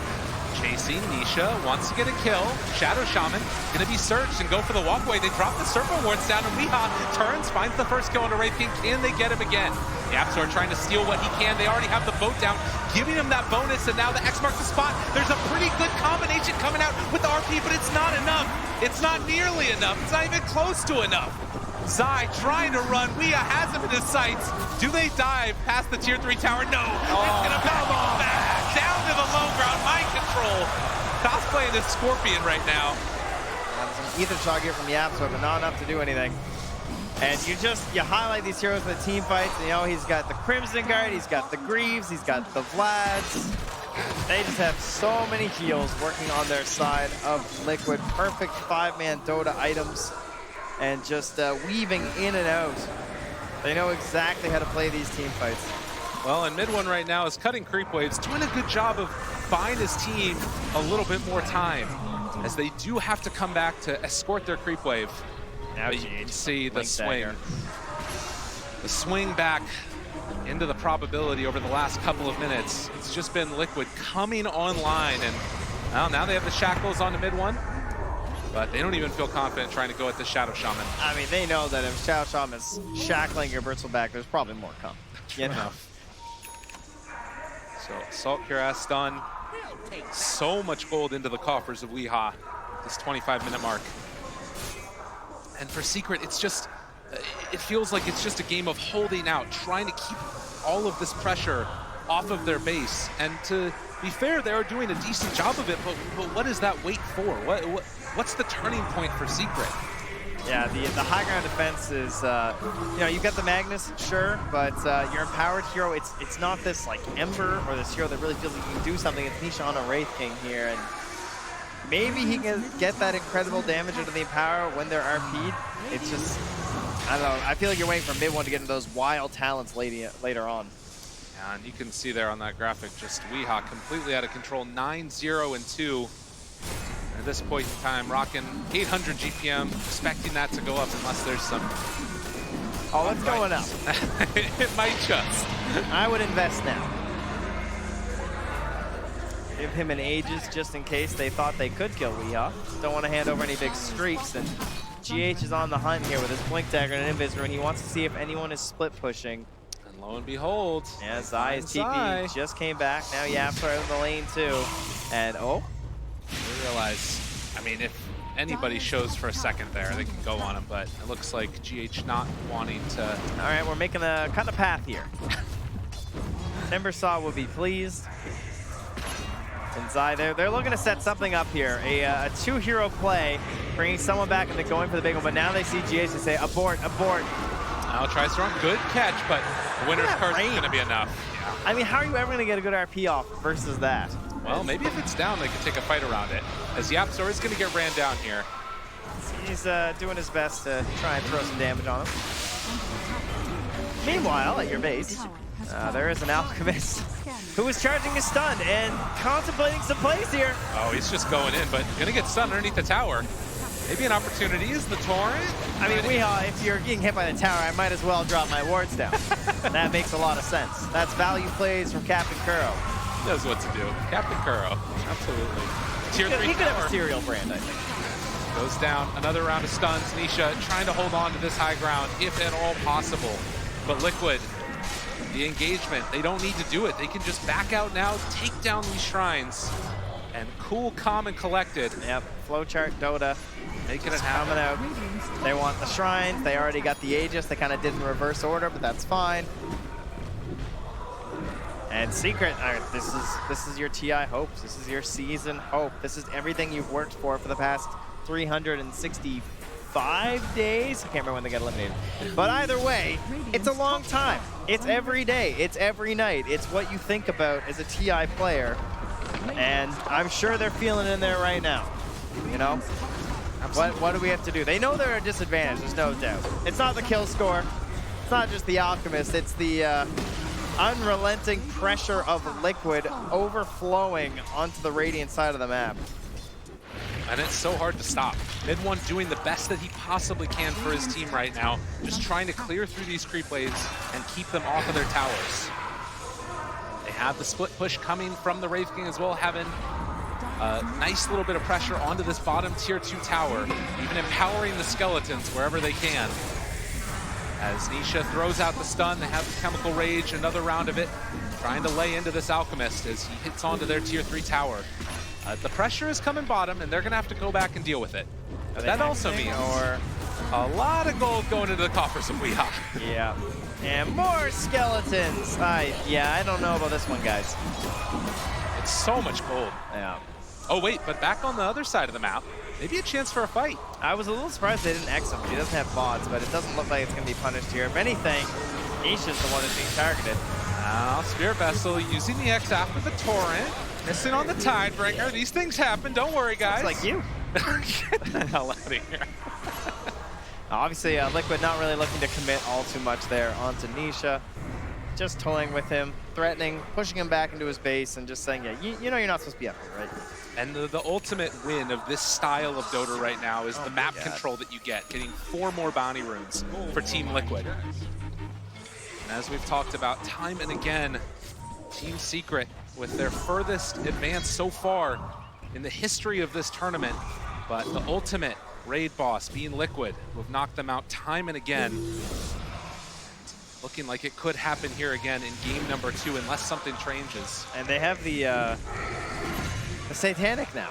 S7: Chasing, Nisha wants to get a kill. Shadow Shaman gonna be searched and go for the walkway. They drop the Serpent Wards down, and Weeha turns, finds the first kill on a Wraith King. Can they get him again? Yapzor trying to steal what he can. They already have the boat down, giving him that bonus, and now the X marks the spot. There's a pretty good combination coming out with the RP, but it's not enough. It's not nearly enough. It's not even close to enough. Zai trying to run. Weeha has him in his sights. Do they dive past the tier 3 tower? No. It's gonna back him back down to the low ground. Mind control. Cosplaying this Scorpion right now.
S8: Some ether shot here from Yapzor, but not enough to do anything. And you highlight these heroes in the team fights. You know, he's got the Crimson Guard, he's got the Greaves, he's got the Vlads. They just have so many heals working on their side of Liquid. Perfect 5-man Dota items. And just weaving in and out. They know exactly how to play these team fights.
S7: Well, and mid one right now is cutting creep waves, doing a good job of buying his team a little bit more time, as they do have to come back to escort their creep wave.
S8: Now
S7: you can see the swing. The swing back into the probability over the last couple of minutes. It's just been Liquid coming online, and well, now they have the shackles on the mid one. But they don't even feel confident trying to go at the Shadow Shaman.
S8: I mean, they know that if Shadow Shaman is shackling your Britzel back, there's probably more coming. You know?
S7: So, Assault Cuirass done. So much gold into the coffers of Weeha, this 25-minute mark. And for Secret, it's just, it feels like it's just a game of holding out, trying to keep all of this pressure off of their base. And to be fair, they are doing a decent job of it, but what is that wait for? What's the turning point for Secret?
S8: Yeah, the high ground defense is, you know, you've got the Magnus, sure, but your empowered hero, it's not this like Ember or this hero that really feels like he can do something. It's Nisha on a Wraith King here, and maybe he can get that incredible damage into the Empower when they're RP'd. It's just, I don't know, I feel like you're waiting for mid one to get into those wild talents later on.
S7: And you can see there on that graphic, just Weehaw completely out of control, 9-0-2. At this point in time, rocking 800 GPM, expecting that to go up unless there's some...
S8: Oh, what's going up?
S7: It might just.
S8: I would invest now. Give him an Aegis just in case they thought they could kill Weehaw. Don't want to hand over any big streaks, and GH is on the hunt here with his Blink Dagger and Invis, and he wants to see if anyone is split pushing.
S7: And lo and behold,
S8: yeah, Zai's TP just came back. Now Yaps are out in the lane too. And oh,
S7: we realize, I mean, if anybody shows for a second there, they can go on him, but it looks like GH not wanting to.
S8: All right, we're making a kind of path here. Timbersaw will be pleased. And Zai, they're looking to set something up here. A two-hero play, bringing someone back and then going for the big one, but now they see GH and say, abort, abort.
S7: Now try strong, good catch, but winner's curse is going to be enough. Yeah.
S8: I mean, how are you ever going to get a good RP off versus that?
S7: Well, maybe if it's down, they can take a fight around it. As Yapzor is going to get ran down here.
S8: He's doing his best to try and throw some damage on him. Meanwhile, at your base, there is an Alchemist who is charging his stun and contemplating some plays here.
S7: Oh, he's just going in, but going to get stunned underneath the tower. Maybe an opportunity is the Torrent.
S8: I mean, Weehaw, if you're getting hit by the tower, I might as well drop my wards down. That makes a lot of sense. That's value plays from Captain Kuro.
S7: He knows what to do. Captain Kuro, absolutely. Tier 3
S8: he could have a cereal brand, I think.
S7: Goes down, another round of stuns. Nisha trying to hold on to this high ground, if at all possible. But Liquid, the engagement, they don't need to do it. They can just back out now, take down these shrines, and cool, calm, and collected.
S8: Yep, flowchart Dota.
S7: Making it happen.
S8: Coming out. They want the shrines. They already got the Aegis. They kind of did in reverse order, but that's fine. And Secret, this is your TI hopes. This is your season hope. This is everything you've worked for the past 365 days. I can't remember when they got eliminated. But either way, it's a long time. It's every day. It's every night. It's what you think about as a TI player. And I'm sure they're feeling it in there right now. You know? What do we have to do? They know they're at a disadvantage, there's no doubt. It's not the kill score. It's not just the Alchemist. It's the unrelenting pressure of Liquid overflowing onto the Radiant side of the map.
S7: And it's so hard to stop. Mid1 doing the best that he possibly can for his team right now, just trying to clear through these creep waves and keep them off of their towers. They have the split push coming from the Wraith King as well, having a nice little bit of pressure onto this bottom tier 2 tower, even empowering the skeletons wherever they can. As Nisha throws out the stun, they have the Chemical Rage, another round of it, trying to lay into this Alchemist as he hits onto their tier 3 tower. The pressure is coming bottom, and they're going to have to go back and deal with it. But that also means a lot of gold going into the coffers of Weehaw.
S8: Yeah. And more skeletons. Yeah, I don't know about this one, guys.
S7: It's so much gold.
S8: Yeah.
S7: Oh, wait, but back on the other side of the map, maybe a chance for a fight.
S8: I was a little surprised they didn't X him. He doesn't have bots, but it doesn't look like it's going to be punished here. If anything, Nisha's the one that's being targeted.
S7: Now, Spirit Vessel using the X after the Torrent. Missing on the Tidebringer. These things happen. Don't worry, guys.
S8: It's like you.
S7: Get the hell out of here.
S8: Obviously, Liquid not really looking to commit all too much there onto Nisha. Just toying with him, threatening, pushing him back into his base, and just saying, yeah, you know you're not supposed to be up here, right?
S7: And the ultimate win of this style of Dota right now is the map control that you get, getting 4 more bounty runes for Team Liquid. And as we've talked about time and again, Team Secret with their furthest advance so far in the history of this tournament, but the ultimate raid boss being Liquid, who have knocked them out time and again. Looking like it could happen here again in game number 2 unless something changes.
S8: And they have the Satanic now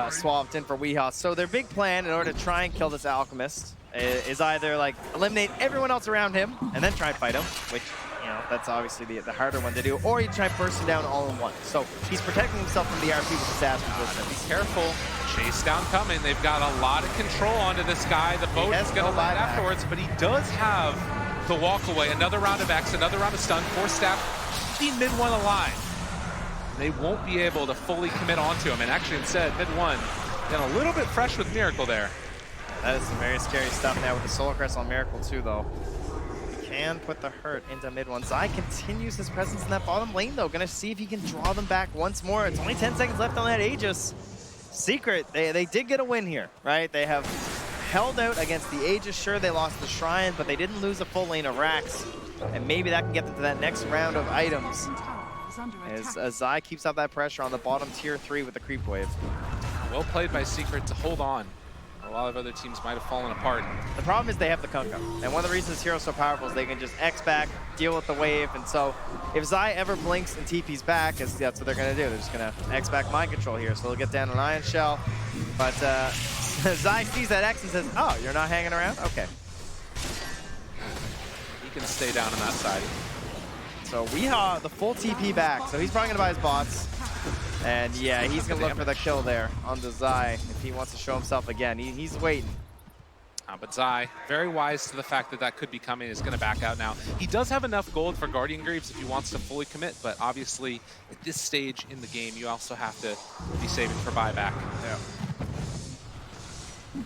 S8: swapped in for Weehaw. So their big plan in order to try and kill this Alchemist is either like eliminate everyone else around him and then try and fight him, which, you know, that's obviously the harder one to do, or you try and burst him down all in one. So he's protecting himself from the RP with his ass resistance.
S7: Be careful. Chase down coming. They've got a lot of control onto this guy. The boat is going to land afterwards, but he does have the walk away. Another round of X, another round of stun, 4 staff, keeping Mid1 alive. They won't be able to fully commit onto him, and actually instead, Mid1 getting a little bit fresh with Miracle there.
S8: That is some very scary stuff now with the Solar Crest on Miracle too, though. and put the hurt into mid one. Zai continues his presence in that bottom lane, though. Gonna see if he can draw them back once more. It's only 10 seconds left on that Aegis. Secret, they did get a win here, right? They have held out against the Aegis. Sure, they lost the Shrine, but they didn't lose a full lane of Rax. And maybe that can get them to that next round of items. As Zai keeps up that pressure on the bottom tier 3 with the creep wave.
S7: Well played by Secret to hold on. A lot of other teams might have fallen apart.
S8: The problem is they have the Kunkka. And one of the reasons this hero's so powerful is they can just X back, deal with the wave. And so if Zai ever blinks and TP's back, that's what they're going to do. They're just going to X back mind control here. So they'll get down an Ion Shell. But Zai sees that X and says, oh, you're not hanging around? Okay.
S7: He can stay down on that side.
S8: So Weehaw, the full TP back. So he's probably going to buy his bots. And yeah, he's going to look for the kill there on the Zai if he wants to show himself again. He's waiting.
S7: But Zai, very wise to the fact that that could be coming, is going to back out now. He does have enough gold for Guardian Greaves if he wants to fully commit, but obviously at this stage in the game, you also have to be saving for buyback.
S8: Yeah.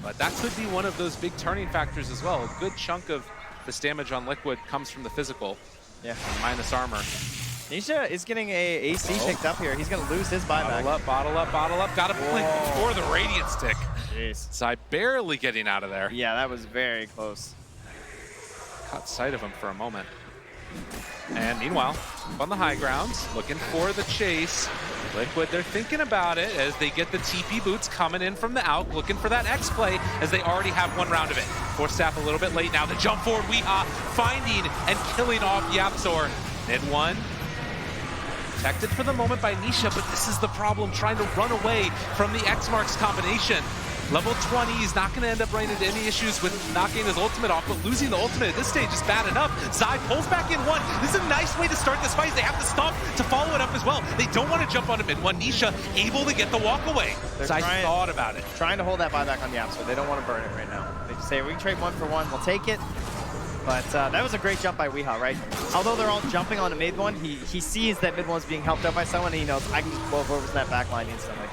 S7: But that could be one of those big turning factors as well. A good chunk of this damage on Liquid comes from the physical.
S8: Yeah.
S7: Minus armor.
S8: Nisha is getting a AC picked up here. He's going to lose his buyback.
S7: Bottle up, bottle up, bottle up. Got to blink before the Radiant Stick.
S8: Jeez.
S7: Zai barely getting out of there.
S8: Yeah, that was very close.
S7: Caught sight of him for a moment. And meanwhile, up on the high ground, looking for the chase. Liquid, they're thinking about it as they get the TP boots coming in from the out, looking for that X play as they already have one round of it. Force Staff a little bit late now. The jump forward, Weehaw finding and killing off Yapzor. Mid one. Protected for the moment by Nisha, but this is the problem, trying to run away from the X-Marks combination. Level 20, he's not going to end up running into any issues with knocking his ultimate off, but losing the ultimate at this stage is bad enough. Zai pulls back in one. This is a nice way to start this fight. They have to stop to follow it up as well. They don't want to jump on him in one. Nisha able to get the walk away. Zai thought about it.
S8: Trying to hold that buyback on Yap, so they don't want to burn it right now. They just say, we can trade one for one, we'll take it. But that was a great jump by Weehaw, right? Although they're all jumping on a mid one, he sees that mid one's being helped up by someone, and he knows, I can just blow over that back line instantly.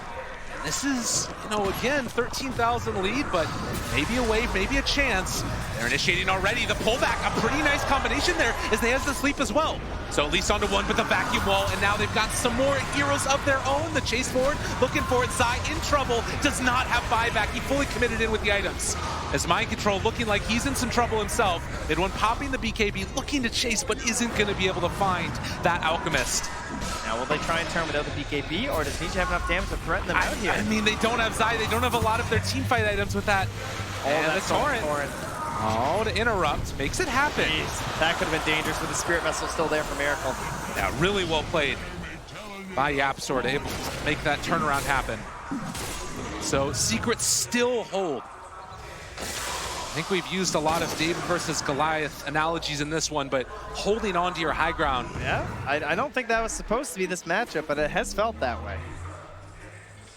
S7: This is, again, 13,000 lead, but maybe a wave, maybe a chance. They're initiating already. The pullback, a pretty nice combination there as they have the sleep as well. So at least onto one with the vacuum wall, and now they've got some more heroes of their own. The chase forward, looking for it. Zai in trouble, does not have buyback. He fully committed in with the items. As Mind Control looking like he's in some trouble himself. Mid one popping the BKB, looking to chase, but isn't going to be able to find that Alchemist.
S8: Now, will they try and turn without the BKB, or does Nisha have enough damage to threaten them out here?
S7: I mean, they don't have Zai. They don't have a lot of their team fight items with that. And the Torrent. Oh, to interrupt. Makes it happen.
S8: Jeez, that could have been dangerous with the Spirit Vessel still there for Miracle.
S7: Yeah, really well played by Yapzor to able to make that turnaround happen. So Secret still hold. I think we've used a lot of David versus Goliath analogies in this one, but holding on to your high ground.
S8: Yeah, I don't think that was supposed to be this matchup, but it has felt that way.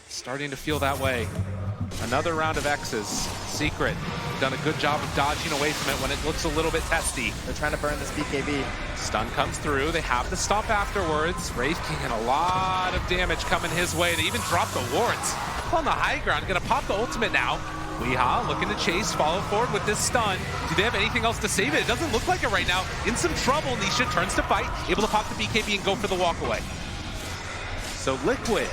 S7: Starting to feel that way. Another round of X's. Secret done a good job of dodging away from it when it looks a little bit testy.
S8: They're trying to burn this BKB.
S7: Stun comes through. They have to stop afterwards. Wraith King and a lot of damage coming his way. They even drop the wards. On the high ground, gonna pop the ultimate now. Weehaw looking to chase, follow forward with this stun. Do they have anything else to save it? It doesn't look like it right now. In some trouble, Nisha turns to fight, able to pop the BKB and go for the walk away. So Liquid,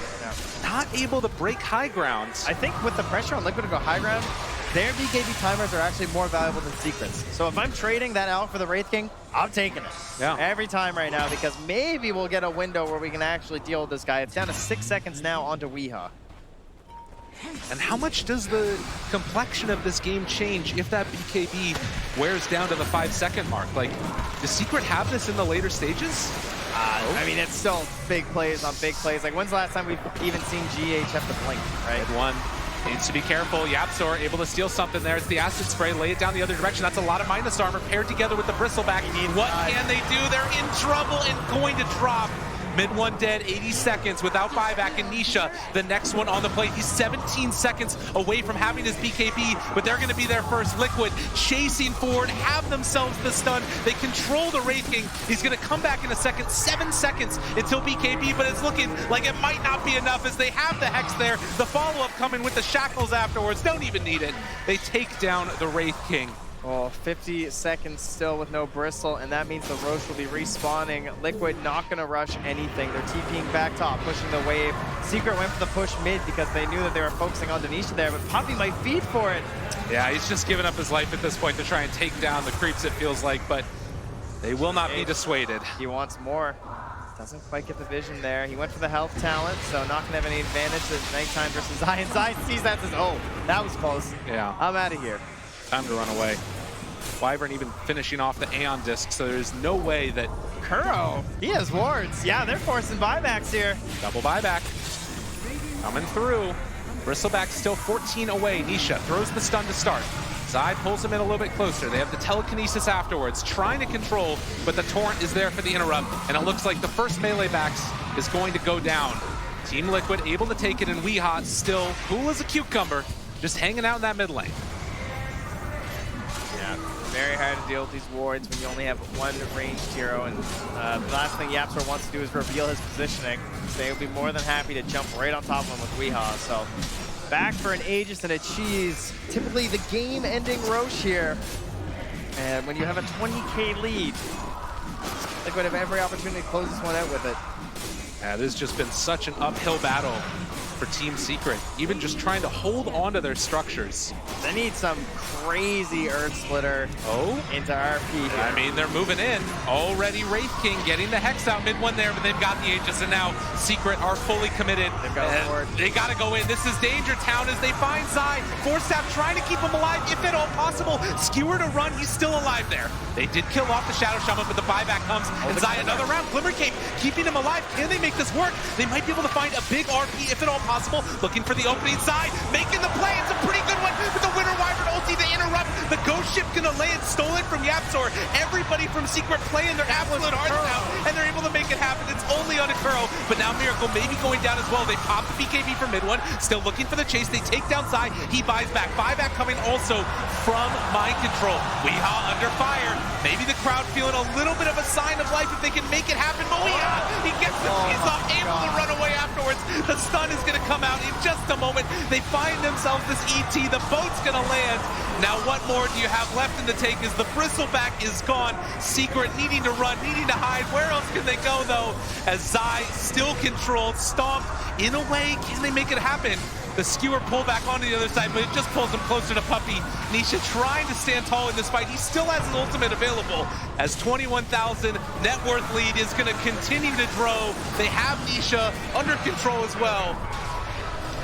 S7: not able to break high ground.
S8: I think with the pressure on Liquid to go high ground, their BKB timers are actually more valuable than Secrets. So if I'm trading that out for the Wraith King, I'm taking it.
S7: Yeah.
S8: Every time right now, because maybe we'll get a window where we can actually deal with this guy. It's down to 6 seconds now onto Weehaw.
S7: And how much does the complexion of this game change if that BKB wears down to the 5-second mark? Like, does Secret have this in the later stages?
S8: I mean, it's still big plays on big plays. Like, when's the last time we've even seen GH have to blink, right?
S7: Red one. Needs to be careful. Yapzor able to steal something there. It's the acid spray. Lay it down the other direction. That's a lot of minus armor paired together with the bristleback. What can they do? They're in trouble and going to drop. Mid one dead, 80 seconds without buyback, and Nisha, the next one on the plate. He's 17 seconds away from having his BKB, but they're going to be there first. Liquid chasing forward, have themselves the stun. They control the Wraith King. He's going to come back in a second. 7 seconds until BKB, but it's looking like it might not be enough as they have the Hex there. The follow-up coming with the Shackles afterwards. Don't even need it. They take down the Wraith King.
S8: Well, 50 seconds still with no Bristle, and that means the Roche will be respawning. Liquid not going to rush anything. They're TPing back top, pushing the wave. Secret went for the push mid because they knew that they were focusing on Denisha there, but Puppy might feed for it.
S7: Yeah, he's just giving up his life at this point to try and take down the creeps, it feels like, but they will not be dissuaded.
S8: He wants more. Doesn't quite get the vision there. He went for the health talent, so not going to have any advantage at nighttime versus Zai. And Zai sees that and says, oh, that was close.
S7: Yeah.
S8: I'm out of here.
S7: Time to run away. Wyvern even finishing off the Aeon disc, so there's no way that...
S8: Kuro, he has wards. Yeah, they're forcing buybacks here.
S7: Double buyback. Coming through. Bristleback still 14 away. Nisha throws the stun to start. Zai pulls him in a little bit closer. They have the telekinesis afterwards, trying to control, but the Torrent is there for the interrupt, and it looks like the first melee backs is going to go down. Team Liquid able to take it, and Weehaw still cool as a cucumber, just hanging out in that mid lane.
S8: Yeah, very hard to deal with these wards when you only have one ranged hero, and the last thing Yapzor wants to do is reveal his positioning. So they will be more than happy to jump right on top of him with Weehaw. So back for an Aegis and a Cheese. Typically the game-ending Roche here. And when you have a 20k lead, Liquid have every opportunity to close this one out with it.
S7: Yeah, this has just been such an uphill battle for Team Secret, even just trying to hold on to their structures.
S8: They need some crazy Earth Splitter into RP here.
S7: I mean, they're moving in. Already Wraith King getting the Hex out mid one there, but they've got the Aegis, and now Secret are fully committed.
S8: They've got a ward.
S7: They got to go in. This is Danger Town as they find Zai. Forstaff trying to keep him alive, if at all possible. Skewer to run, he's still alive there. They did kill off the Shadow Shaman, but the buyback comes, and Zai another round. Glimmer Cape keeping him alive. Can they make this work? They might be able to find a big RP, if at all possible. Looking for the opening side, making the play. It's a pretty good one with the Winter Wyvern ulti. They interrupt. The Ghost Ship gonna land, stolen from Yapzor. Everybody from Secret playing their absolute hearts out, and they're able to make it happen. It's only on a Kuro, but now Miracle may be going down as well. They pop the BKB for mid one, still looking for the chase. They take down Zai. He buys back. Buyback coming also from Mind Control. Weehaw under fire. Maybe the crowd feeling a little bit of a sign of life if they can make it happen. But Weehaw, he gets the cheese off, able to run away afterwards. The stun is gonna come out in just a moment. They find themselves this ET. The boat's gonna land. Now what more do you have left in the tank as the Bristleback is gone. Secret needing to run, needing to hide. Where else can they go though? As Zai still controlled, stomped. In a way, can they make it happen? The Skewer pull back onto the other side, but it just pulls him closer to Puppy. Nisha trying to stand tall in this fight. He still has his ultimate available as 21,000 net worth lead is going to continue to grow. They have Nisha under control as well.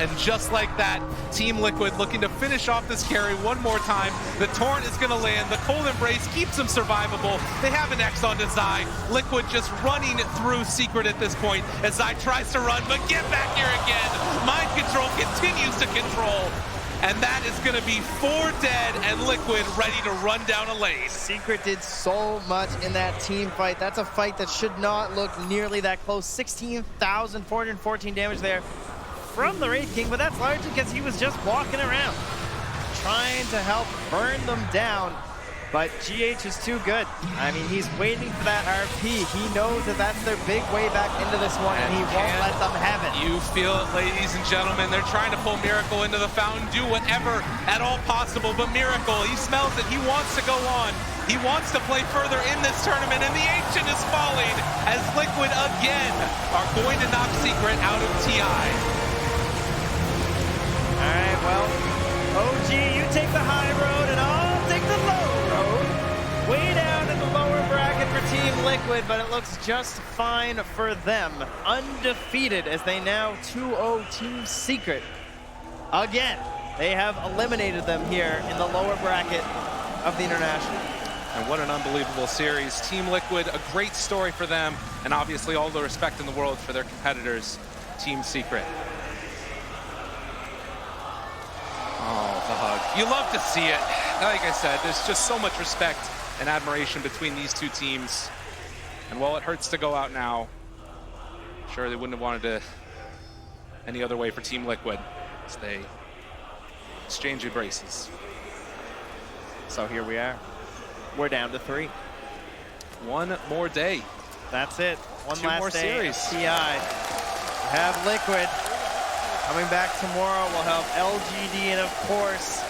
S7: And just like that, Team Liquid looking to finish off this carry one more time. The Torrent is going to land. The Cold Embrace keeps them survivable. They have an X on to Zai. Liquid just running through Secret at this point as Zai tries to run, but get back here again. Mind Control continues to control. And that is going to be 4 dead and Liquid ready to run down a lane.
S8: Secret did so much in that team fight. That's a fight that should not look nearly that close. 16,414 damage there from the Wraith King, but that's largely because he was just walking around trying to help burn them down. But GH is too good. I mean, he's waiting for that RP. He knows that that's their big way back into this one, and he won't let them have it.
S7: You feel it, ladies and gentlemen. They're trying to pull Miracle into the fountain, do whatever at all possible, but Miracle, he smells it. He wants to go on. He wants to play further in this tournament, and the Ancient is falling as Liquid again are going to knock Secret out of TI.
S8: All right, well, OG, you take the high road, and I'll take the low road. Way down in the lower bracket for Team Liquid, but it looks just fine for them. Undefeated as they now 2-0 Team Secret. Again, they have eliminated them here in the lower bracket of the International.
S7: And what an unbelievable series. Team Liquid, a great story for them, and obviously all the respect in the world for their competitors, Team Secret. Oh, the hug. You love to see it. Like I said, there's just so much respect and admiration between these two teams. And while it hurts to go out now, sure they wouldn't have wanted to any other way for Team Liquid as they exchange embraces.
S8: So here we are. We're down to 3.
S7: One more day.
S8: That's it. One
S7: Two
S8: last
S7: more
S8: day
S7: series.
S8: of TI. We have Liquid. Coming back tomorrow, we'll have LGD and, of course,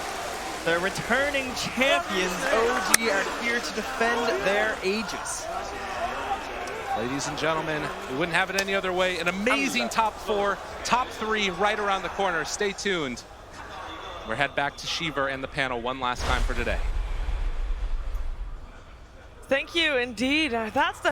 S8: The returning champions, OG, are here to defend their ages.
S7: Ladies and gentlemen, we wouldn't have it any other way. An amazing top 4, top 3 right around the corner. Stay tuned. We'll head back to Shiver and the panel one last time for today.
S9: Thank you indeed. That's the